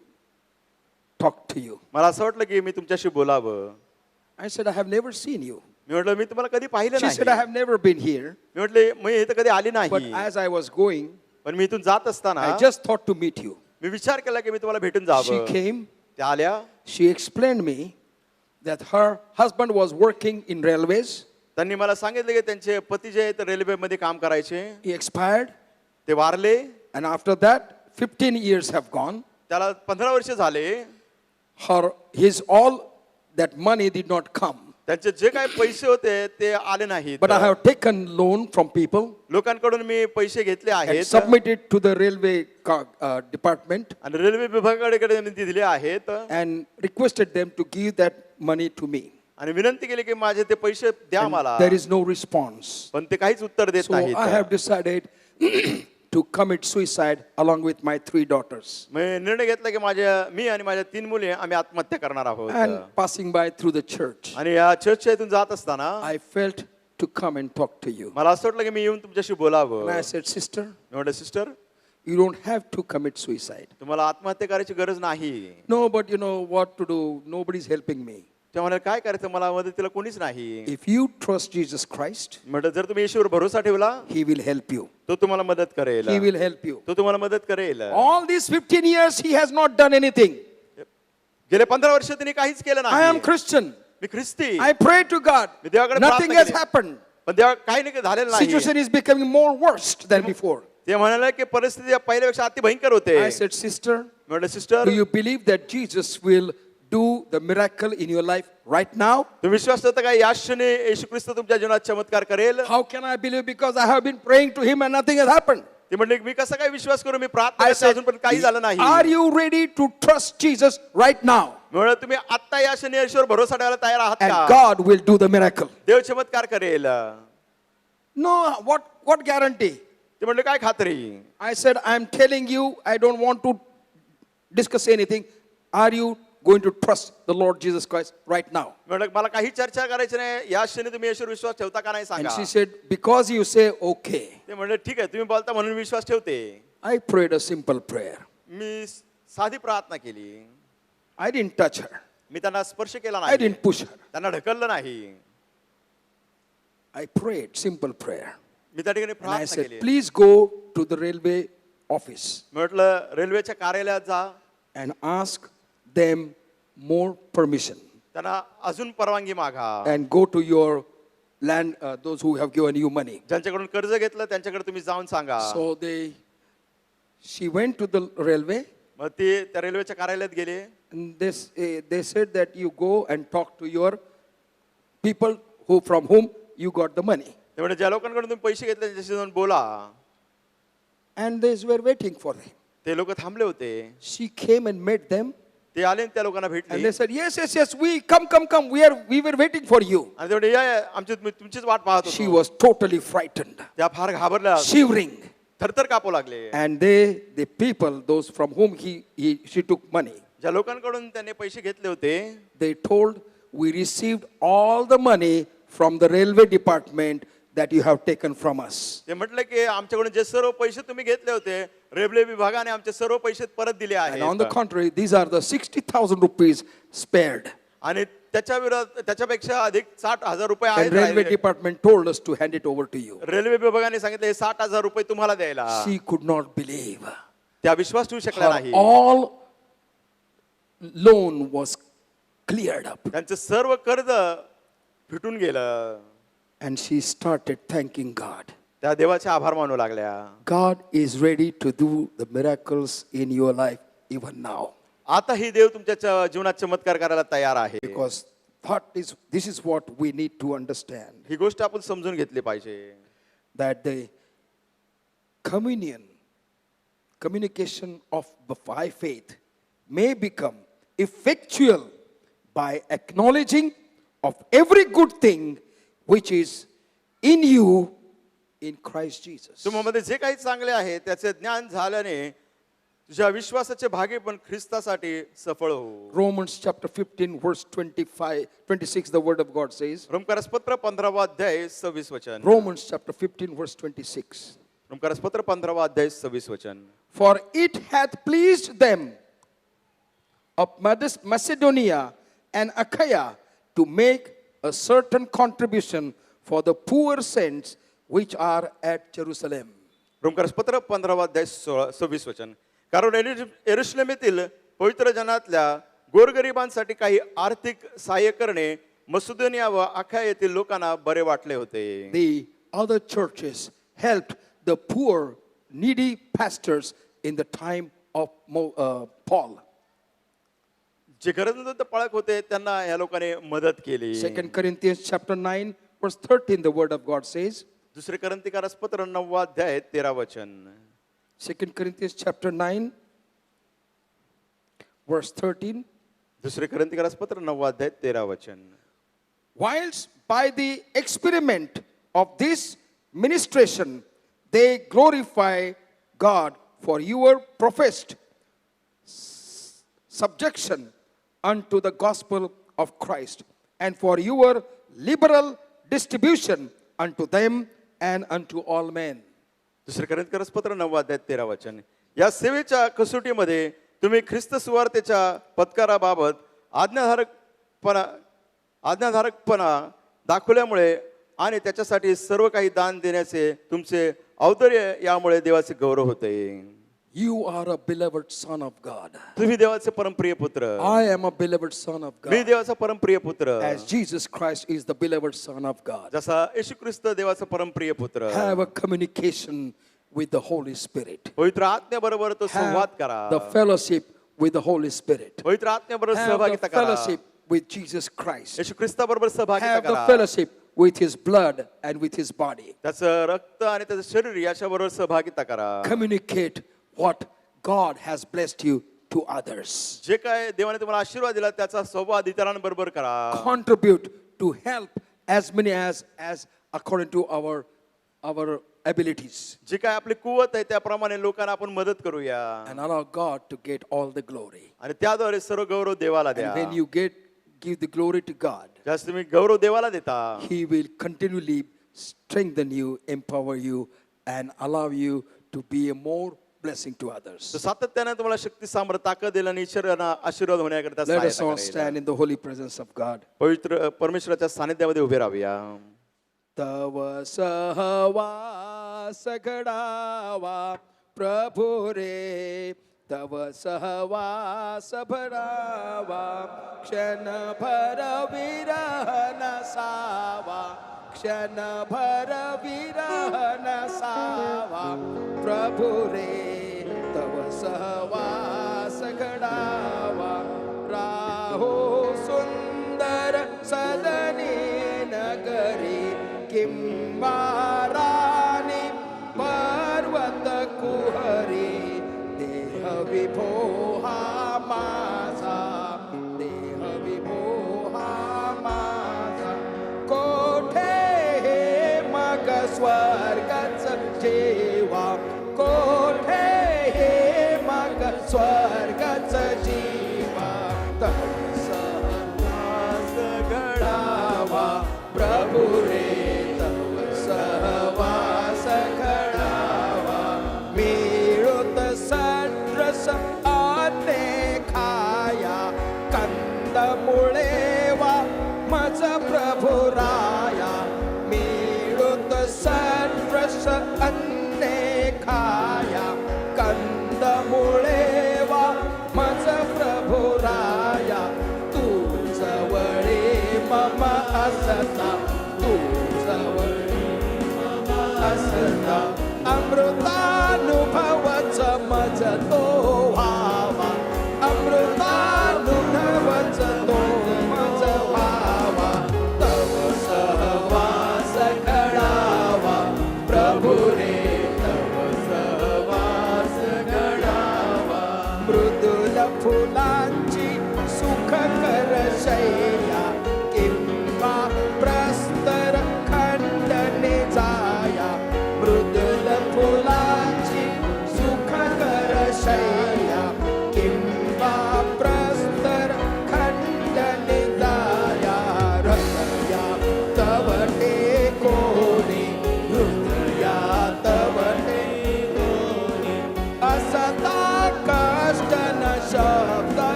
talk to you. मला असं वाटलं की मी तुमच्याशी बोलावं. I said, "I have never seen you." मी म्हटलं मी तुम्हाला कधी पाहिलं She said, "I नाही. have never been here." मी म्हटले मी इथं कधी आली But नाही. as I was going, पण मी इथून जात असताना I just thought to meet you. मी विचार केला की मी तुम्हाला भेटून She जावं. came. त्या आल्या. She explained me that her husband was working in railways. त्यांनी मला सांगितलं की त्यांचे पती जे आहेत रेल्वेमध्ये काम करायचे. He expired. ते वारले. And after that, 15 years have gone. त्याला 15 वर्ष झाले. His all that money did not come. त्यांचे जे काही पैसे होते ते आले नाहीत. But I have taken loan from people लोकांकडून मी पैसे घेतले and आहेत submitted to the railway department आणि रेल्वे विभागाकडे मी दिले आहेत and requested them to give that money to me. आणि विनंती केली की माझे ते पैसे द्या And मला. there is no response. पण ते काहीच उत्तर देत So I have नाहीत. decided to commit suicide along with my 3 daughters. मी निर्णय घेतला की मी आणि माझ्या 3 मुले आम्ही आत्महत्या करणार आहोत. And passing by through the church, आणि या चर्चच्या इथून जात असताना I felt to come and talk to you. मला असं वाटलं की मी येऊन तुमच्याशी बोलावं. And I said, "Sister, मी म्हटलं sister you don't have to commit suicide." तुम्हाला आत्महत्या करायची गरज नाही. "No, but you know what to do. Nobody's helping me." ते म्हणाले काय करायचं, मला मदतीला कोणीच नाही. If you trust Jesus Christ, म्हटलं जर तुम्ही येशूवर भरोसा ठेवला, He will help you. तो तुम्हाला मदत करेल. He will help you. तो तुम्हाला मदत करेल. All these 15 years, He has not done anything. गेले 15 वर्ष त्यांनी काहीच केलं I am नाही. Christian. मी ख्रिस्ती, I pray to God. मी देवाकडे Nothing प्रार्थना has केली. happened. पण देवा काही नाही झालेलं नाही. Situation is becoming more worse than before. ते म्हणाले की परिस्थिती पहिल्यापेक्षा अति भयंकर होते. I said, sister, म्हटलं sister, do you believe that Jesus will do the miracle in your life right now? तुम्ही विश्वास ठेवता का या क्षणी येशू ख्रिस्त तुमच्या जीवनात चमत्कार करेल? How can I believe? Because I have been praying to Him and nothing has happened. ते म्हणले मी कसं काय विश्वास करू, मी प्रार्थना I करते said, अजून पण काही झालं नाही. are you ready to trust Jesus right now? म्हणलं तुम्ही आता या क्षणी येशूवर भरोसा ठेवायला तयार आहात And का? God will do the miracle. देव चमत्कार करेल. No, what guarantee? ते म्हणले काय खात्री? I said, I'm telling you, I don't want to discuss anything. Are you going to trust the Lord Jesus Christ right now? म्हणलं मला काही चर्चा करायची नाही, या क्षणी तुम्ही येशूवर विश्वास ठेवता का नाही And सांगा. she said, because you say okay. ते म्हणले ठीक आहे, तुम्ही बोलता म्हणून विश्वास ठेवते. I prayed a simple prayer. मी साधी प्रार्थना केली. I didn't touch her. मी त्यांना स्पर्श केला I नाही, didn't push her. त्यांना ढकललं नाही. I prayed simple prayer. मी त्या ठिकाणी And I प्रार्थना said, केली. please go to the railway office म्हटलं रेल्वेच्या कार्यालयात जा, and ask them more permission त्यांना अजून परवानगी मागा. and go to your land, those who have given you money. ज्यांच्याकडून कर्ज घेतलं त्यांच्याकडे तुम्ही जाऊन सांगा. So she went to the railway मग ते त्या रेल्वेच्या कार्यालयात गेले. and they said that you go and talk to your people from whom you got the money. ते म्हणजे ज्या लोकांकडून तुम्ही पैसे घेतले त्यांच्याशी जाऊन बोला. And they were waiting for them. ते लोक थांबले होते. She came and met them ते आले आणि त्या लोकांना and भेटले they said, yes, we come. We were waiting for you. आणि ते म्हणले, या आमची तुमचीच वाट पाहत She होतो. was totally frightened, त्या फार घाबरल्या, shivering. थरथर कापू लागले. And the people, those from whom she took money, ज्या लोकांकडून त्यांनी पैसे घेतले होते they told, we received all the money from the railway department that you have taken from us. ते म्हटले की आमच्याकडून जे सर्व पैसे तुम्ही घेतले होते रेल्वे विभागाने आमचे सर्व पैसे परत दिले And on the आहेत. contrary, these are the 60,000 rupees spared. आणि त्याच्यापेक्षा अधिक 60,000 रुपये And railway आहेत. department told us to hand it over to you. Railway विभागाने सांगितले हे 60,000 रुपये तुम्हाला द्यायला. She could not believe. त्या विश्वास ठेवू शकला Her नाही. all loan was cleared up. त्यांचं सर्व कर्ज फिटून गेलं. And she started thanking God. त्या देवाचे आभार मानू लागल्या. God is ready to do the miracles in your life even now. आता ही देव तुमच्या जीवनात चमत्कार करायला तयार आहे. Because this is what we need to understand. ही गोष्ट आपण समजून घेतली पाहिजे. That the communication of by faith may become effectual by acknowledging of every good thing which is in you in Christ Jesus. तुम्हामध्ये जे काही चांगले आहे त्याचे ज्ञान झाल्याने तुझ्या विश्वासाचे भागी पण ख्रिस्तासाठी सफळ हो. Romans chapter 15 verse 26 the word of God says. रोमकारसपत्र 15वा अध्याय 26 वचन. Romans chapter 15 verse 26. रोमकारसपत्र 15वा अध्याय 26 वचन. For it hath pleased them of Macedonia and Achaia to make a certain contribution for the poor saints which are at Jerusalem. रोमकारसपत्र 15वा अध्याय 26 वचन. कारण यरूशलेमेतील पवित्र जनातल्या गोरगरिबांसाठी काही आर्थिक सहाय्य करणे मसिदोनिया व अखाया येथील लोकांना बरे वाटले होते. The other churches helped the poor, needy pastors in the time of Paul. जे गरजवंत पाळक होते त्यांना या लोकांनी मदत केली. 2 Corinthians chapter 9 verse 13 the word of God says. दुसरे करंथीकारसपत्र 9वा अध्याय 13 वचन. 2 Corinthians chapter 9 verse 13. दुसरे करंथीकारसपत्र 9वा अध्याय 13 वचन. Whilst by the experiment of this ministration they glorify God for your professed subjection unto the gospel of Christ and for your liberal distribution unto them and unto all men. दुसरे करंथीकारसपत्र 9वा अध्याय 13 वचन. या सेवेच्या कसोटीमध्ये तुम्ही ख्रिस्त सुवार्तेच्या पत्काराबाबत आज्ञाधारकपणा दाखवल्यामुळे आणि त्याच्यासाठी सर्व काही दान देण्याचे तुमचे औदार्य यामुळे देवाचे गौरव होते. You are a beloved son of God. तुम्ही देवाचे परमप्रिय पुत्र. I am a beloved son of me God. देवाचा परमप्रिय पुत्र. As Jesus Christ is the beloved son of God. जसा येशू ख्रिस्त देवाचा परमप्रिय पुत्र. Have a communication with the Holy Spirit. पवित्र आत्म्याबरोबर तो संवाद करा. Have the fellowship with the Holy Spirit. पवित्र आत्म्याबरोबर Have सहभागिता the करा. fellowship with Jesus Christ. येशू ख्रिस्ताबरोबर सहभागिता Have the करा. fellowship with his blood and with his body. त्याचं रक्त आणि त्याचं शरीर याच्याबरोबर सहभागिता करा. Communicate what God has blessed you to others. जे काय देवाने तुम्हाला आशीर्वाद दिला त्याचा संवाद इतरांबरोबर करा. Contribute to help as many as according to our abilities. जे काय आपली कुवत आहे त्याप्रमाणे लोकांना आपण मदत करूया And allow God to get all the glory. आणि त्याद्वारे सर्व गौरव देवाला द्या. And when you give the glory to God, जास्त तुम्ही गौरव देवाला देता He will continually strengthen you, empower you, and allow you to be a more blessing to others. तर सातत्याने तुम्हाला शक्ती सामर्थ्य ताकद देईल आणि ईश्वरांना आशीर्वाद होण्याकरता Let us all सहायता करेल. stand in the holy presence of God. पवित्र परमेश्वराच्या सानिध्यामध्ये उभे राहूया. तव सहवास घडावा प्रभु रे, तव सहवास भरावा, क्षणभर विरह नसावा, क्षणभर विरह नसावा प्रभु रे, तव सहवास घडावा. राहो सुंदर सदनी नगरी, किंवा राणी पर्वत कुहरी, देह विभो हा माझा, देह विभो हा माझा. कोठे हे मग स्वर्गाच जेवा, कोठे हे मग स्वर्गाच जीवा. तव सहवास घडावा प्रभु रे, तव सहवास घडावा. मिळूत सड्रस अन्ने खाया, कंदमुळे वा मज प्रभु राया. मिळूत सड्रस अन्ने खाया, कंदमुळे वा मज प्रभु राया. तू जवळे मम असता, तू जवळे मम असता, अमृतानुभवच मज तो व्हा.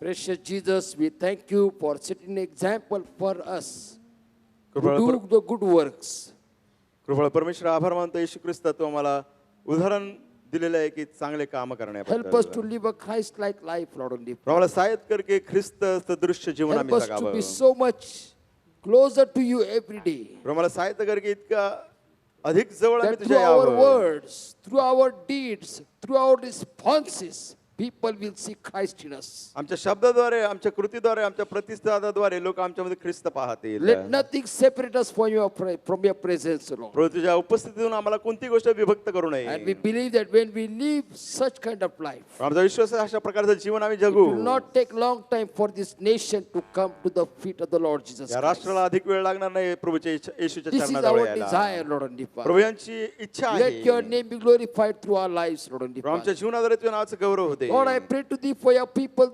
Precious Jesus, we thank you for setting an example for us to कृपळ do the good works. कृपळ परमेश्वर आभार मानतो येशू ख्रिस्त तू आम्हाला उदाहरण दिलेलं आहे की चांगले काम Help us करण्याबद्दल to live a Christ-like life, Lord, only. आम्हाला सहाय्यत कर की ख्रिस्त सदृश्य जीवन Help आम्ही us to जगावं be so much closer to you every day. आम्हाला सहाय्य कर की इतका अधिक जवळ आम्ही That through तुझ्या our यावं words, through our deeds, through our responses, people will see Christ in us. आमच्या शब्दाद्वारे आमच्या कृतीद्वारे आमच्या प्रतिसादाद्वारे लोक आमच्यामध्ये ख्रिस्त पाहतील Let nothing separate us from your presence, Lord. प्रभू तुझ्या उपस्थितीतून आम्हाला कोणती गोष्ट विभक्त करू And नये we believe that when we live such kind of life, आमचा विश्वास आहे अशा प्रकारचं जीवन आम्ही it जगू will not take long time for this nation to come to the feet of the Lord Jesus या Christ. राष्ट्राला अधिक वेळ लागणार नाही प्रभूच्या येशूच्या This is चरणाजवळ our यायला desire, Lord and Father. प्रभू यांची इच्छा Let आहे your name be glorified through our lives, Lord and प्रभू आमच्या Father. जीवनाद्वारे तुझ्या नावाचं गौरव होते Lord, I pray to thee for your people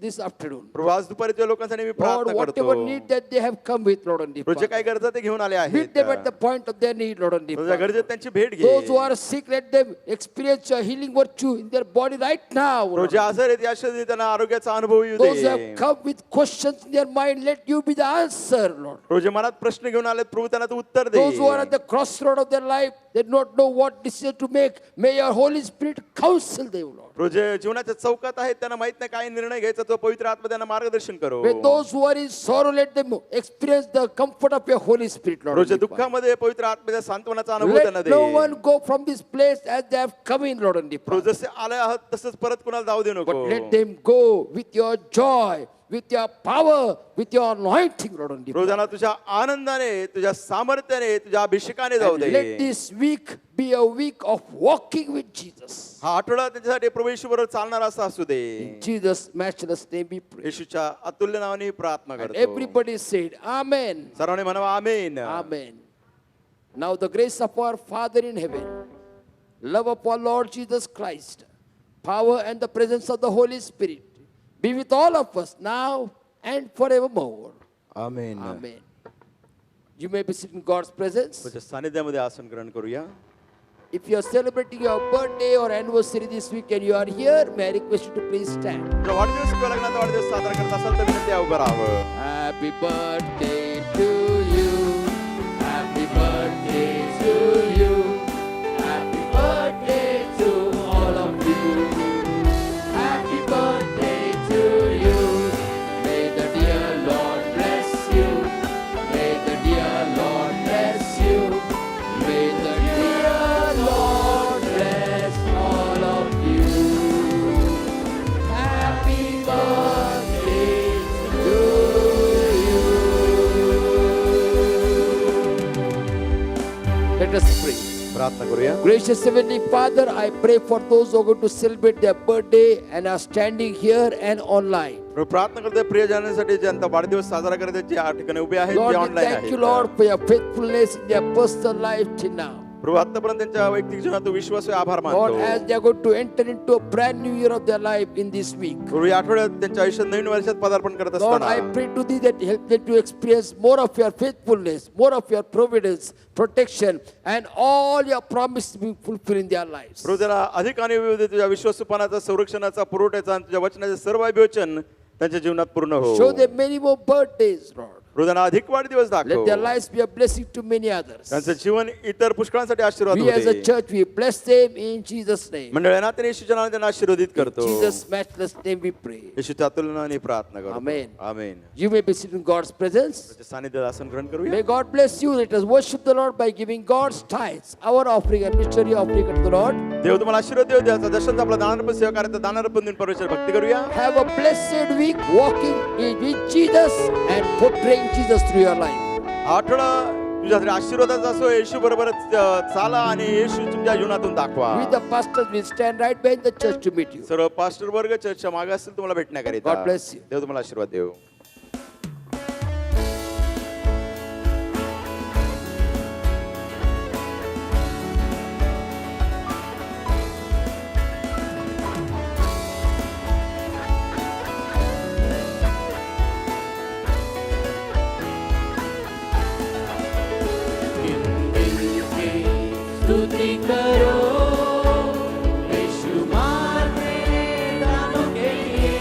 this afternoon. प्रभू आज दुपारी तुझ्या लोकांसाठी मी Lord, प्रार्थना whatever करतो need that they have come with, Lord and प्रभू जे Father. काय गरजा ते घेऊन आले आहेत Meet them at the point of their need, Lord and तुझ्या Father. गरजेत त्यांची भेट घे Those who are sick, let them experience your healing virtue in their body right now. Prabhu Lord. जे आजार आहेत या शरीरी त्यांना आरोग्याचा अनुभव येऊ Those who they have come with questions in their mind, let you be the answer, Lord. प्रभू जे मनात प्रश्न घेऊन आले प्रभू त्यांना तू उत्तर दे Those who are at the crossroad of their life, they do not know what decision to make. May your Holy Spirit counsel them, Lord. प्रभू जे जीवनाच्या चौकात आहेत त्यांना माहित नाही काय निर्णय घ्यायचा तो पवित्र आत्मा त्यांना मार्गदर्शन करो May those who are in sorrow, let them experience the comfort of your Holy Spirit, Lord. प्रभू जे and Father. दुःखामध्ये पवित्र आत्म्याच्या सांत्वनाचा अनुभव त्यांना Let they no one go from this place as they have come in, Lord. and Prabhu Father. जसे आले आहात तसंच परत कुणाला जाऊ दे नको But let them go with your joy, with your power, with your anointing, Lord. and प्रभू त्यांना तुझ्या आनंदाने तुझ्या सामर्थ्याने तुझ्या अभिषेकाने जाऊ And they let this week be a week of walking with Jesus. हा आठवडा त्यांच्यासाठी प्रभू येशू बरोबर चालणारा असा असू दे In Jesus' matchless name we pray. येशूच्या अतुल्य नावाने प्रार्थना And करतो everybody said, Amen. सर्वांनी म्हणावा आमेन Amen. Now the grace of our Father in heaven, love of our Lord Jesus Christ, power and the presence of the Holy Spirit be with all of us now and forevermore. Amen Amen. You may be sitting in God's presence. तुझ्या सानिध्यामध्ये आसन ग्रहण करूया If you are celebrating your birthday or anniversary this week and you are here, may I request you to please stand. तुझा वाढदिवस किंवा लग्नाचा वाढदिवस साजरा करत असाल तर विनंती आहे उभं राहावं Happy birthday to you. Happy birthday to you. Happy birthday to all of you. Happy birthday to you. May the dear Lord bless you. May the dear Lord bless you. May the dear Lord bless all of you. Happy birthday to you. Let us pray. प्रार्थना करूया Gracious Heavenly Father, I pray for those who are going to celebrate their birthday and are standing here and online. प्रभू, प्रार्थना करतोय प्रियजनांसाठी ज्यांचा वाढदिवस साजरा करत आहेत जे या ठिकाणी उभे आहेत Lord, जे we ऑनलाईन thank you, आहेत Lord, for your faithfulness in their personal life till now. प्रभू आतापर्यंत त्यांच्या वैयक्तिक जीवनात विश्वास आभार Lord, मानतो as they are going to enter into a brand new year of their life in this week. प्रभू या आठवड्यात त्यांच्या आयुष्यात नवीन वर्षात पदार्पण करत Lord, असताना I pray to thee that help them to experience more of your faithfulness, more of your providence, protection, and all your promises to be fulfilled in their lives. प्रभू त्याला अधिक आणि विविध तुझ्या विश्वासपणाचा संरक्षणाचा पुरवठ्याचा आणि तुझ्या वचनाचे सर्व अभिवचन त्यांच्या जीवनात पूर्ण हो Show them many more birthdays, Lord. प्रभू त्यांना अधिक वाढदिवस Let दाखव their lives be a blessing to many others. त्यांचं जीवन इतर पुष्कळांसाठी आशीर्वाद We as a होते church, we bless them in Jesus' name. मंडळी नात्याने येशूच्या नावाने त्यांना आशीर्वादित करतो Jesus' matchless name we pray. येशूच्या तुलनाने प्रार्थना करतो Amen. Amen You may be sitting in God's presence. त्याच्या सानिध्यात आसन ग्रहण करूया May God bless you. Let us worship the Lord by giving God's tithes, our offering and mystery offering unto the Lord. देव तुम्हाला आशीर्वाद देऊ द्या दर्शनचा आपला दानर्पण सेवा कार्याचा दानर्पण दिन परमेश्वर भक्ती करूया Have a blessed week walking with Jesus and portraying Jesus through your life. आठवडा तुझ्यासाठी आशीर्वादाचा असो येशू बरोबरच चाला आणि येशू तुमच्या जीवनातून दाखवा We the pastors will stand right behind the church to meet you. सर्व पास्टर वर्ग चर्चच्या मागे असतील तुम्हाला भेटण्याकरिता God bless you. देव तुम्हाला आशीर्वाद देव स्तुति करो यीशु मार मेरे दानों के लिए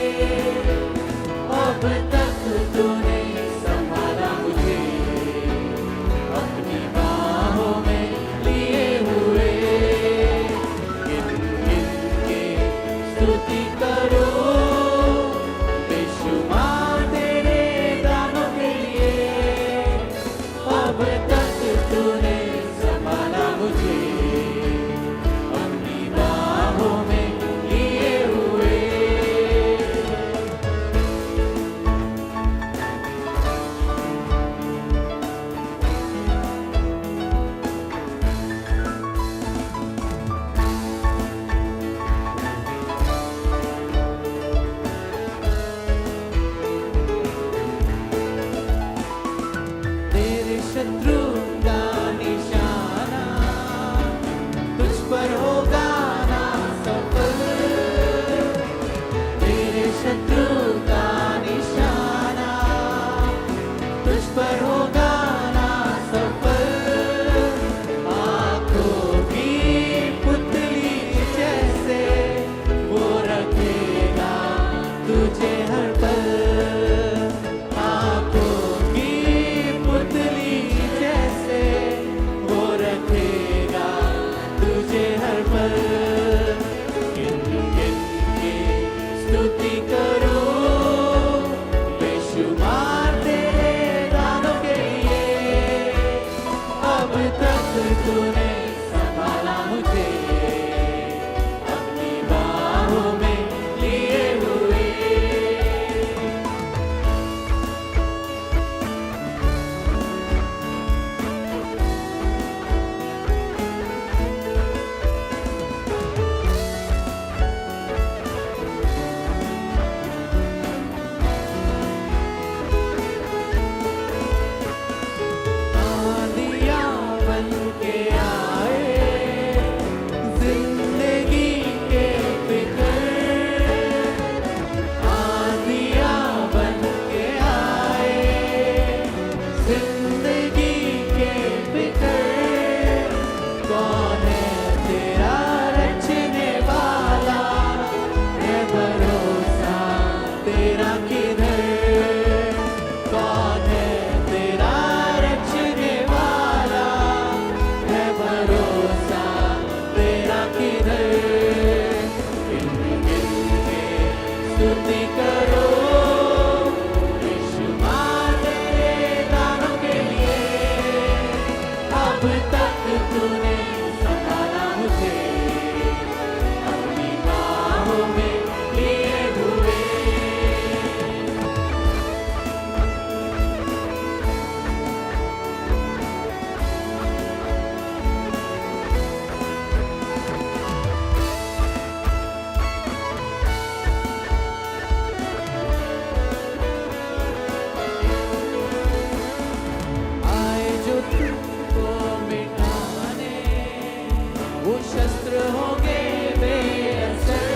शस्त्र होंगे बेअसर,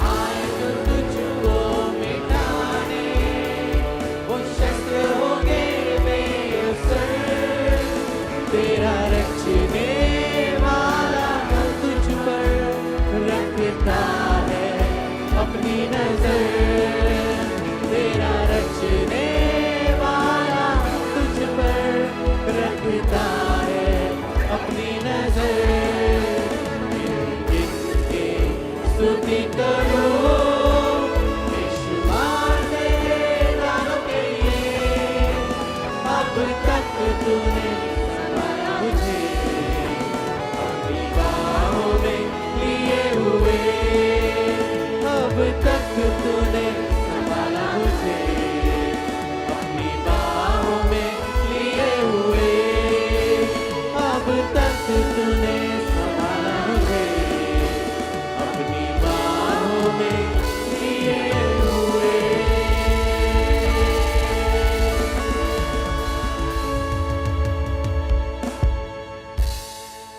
आए तो तुझको मिटाने, वो शस्त्र होंगे बेअसर। तेरा रखने वाला तुझ पर रखता है अपनी नजर, तेरा रखने वाला तुझ पर रखता है अपनी नजर। गिन के स्तुति करो यीशु तेरे दानों के लिए, अब तक तूने संभाला मुझे अपनी बाहों में लिए हुए, अब तक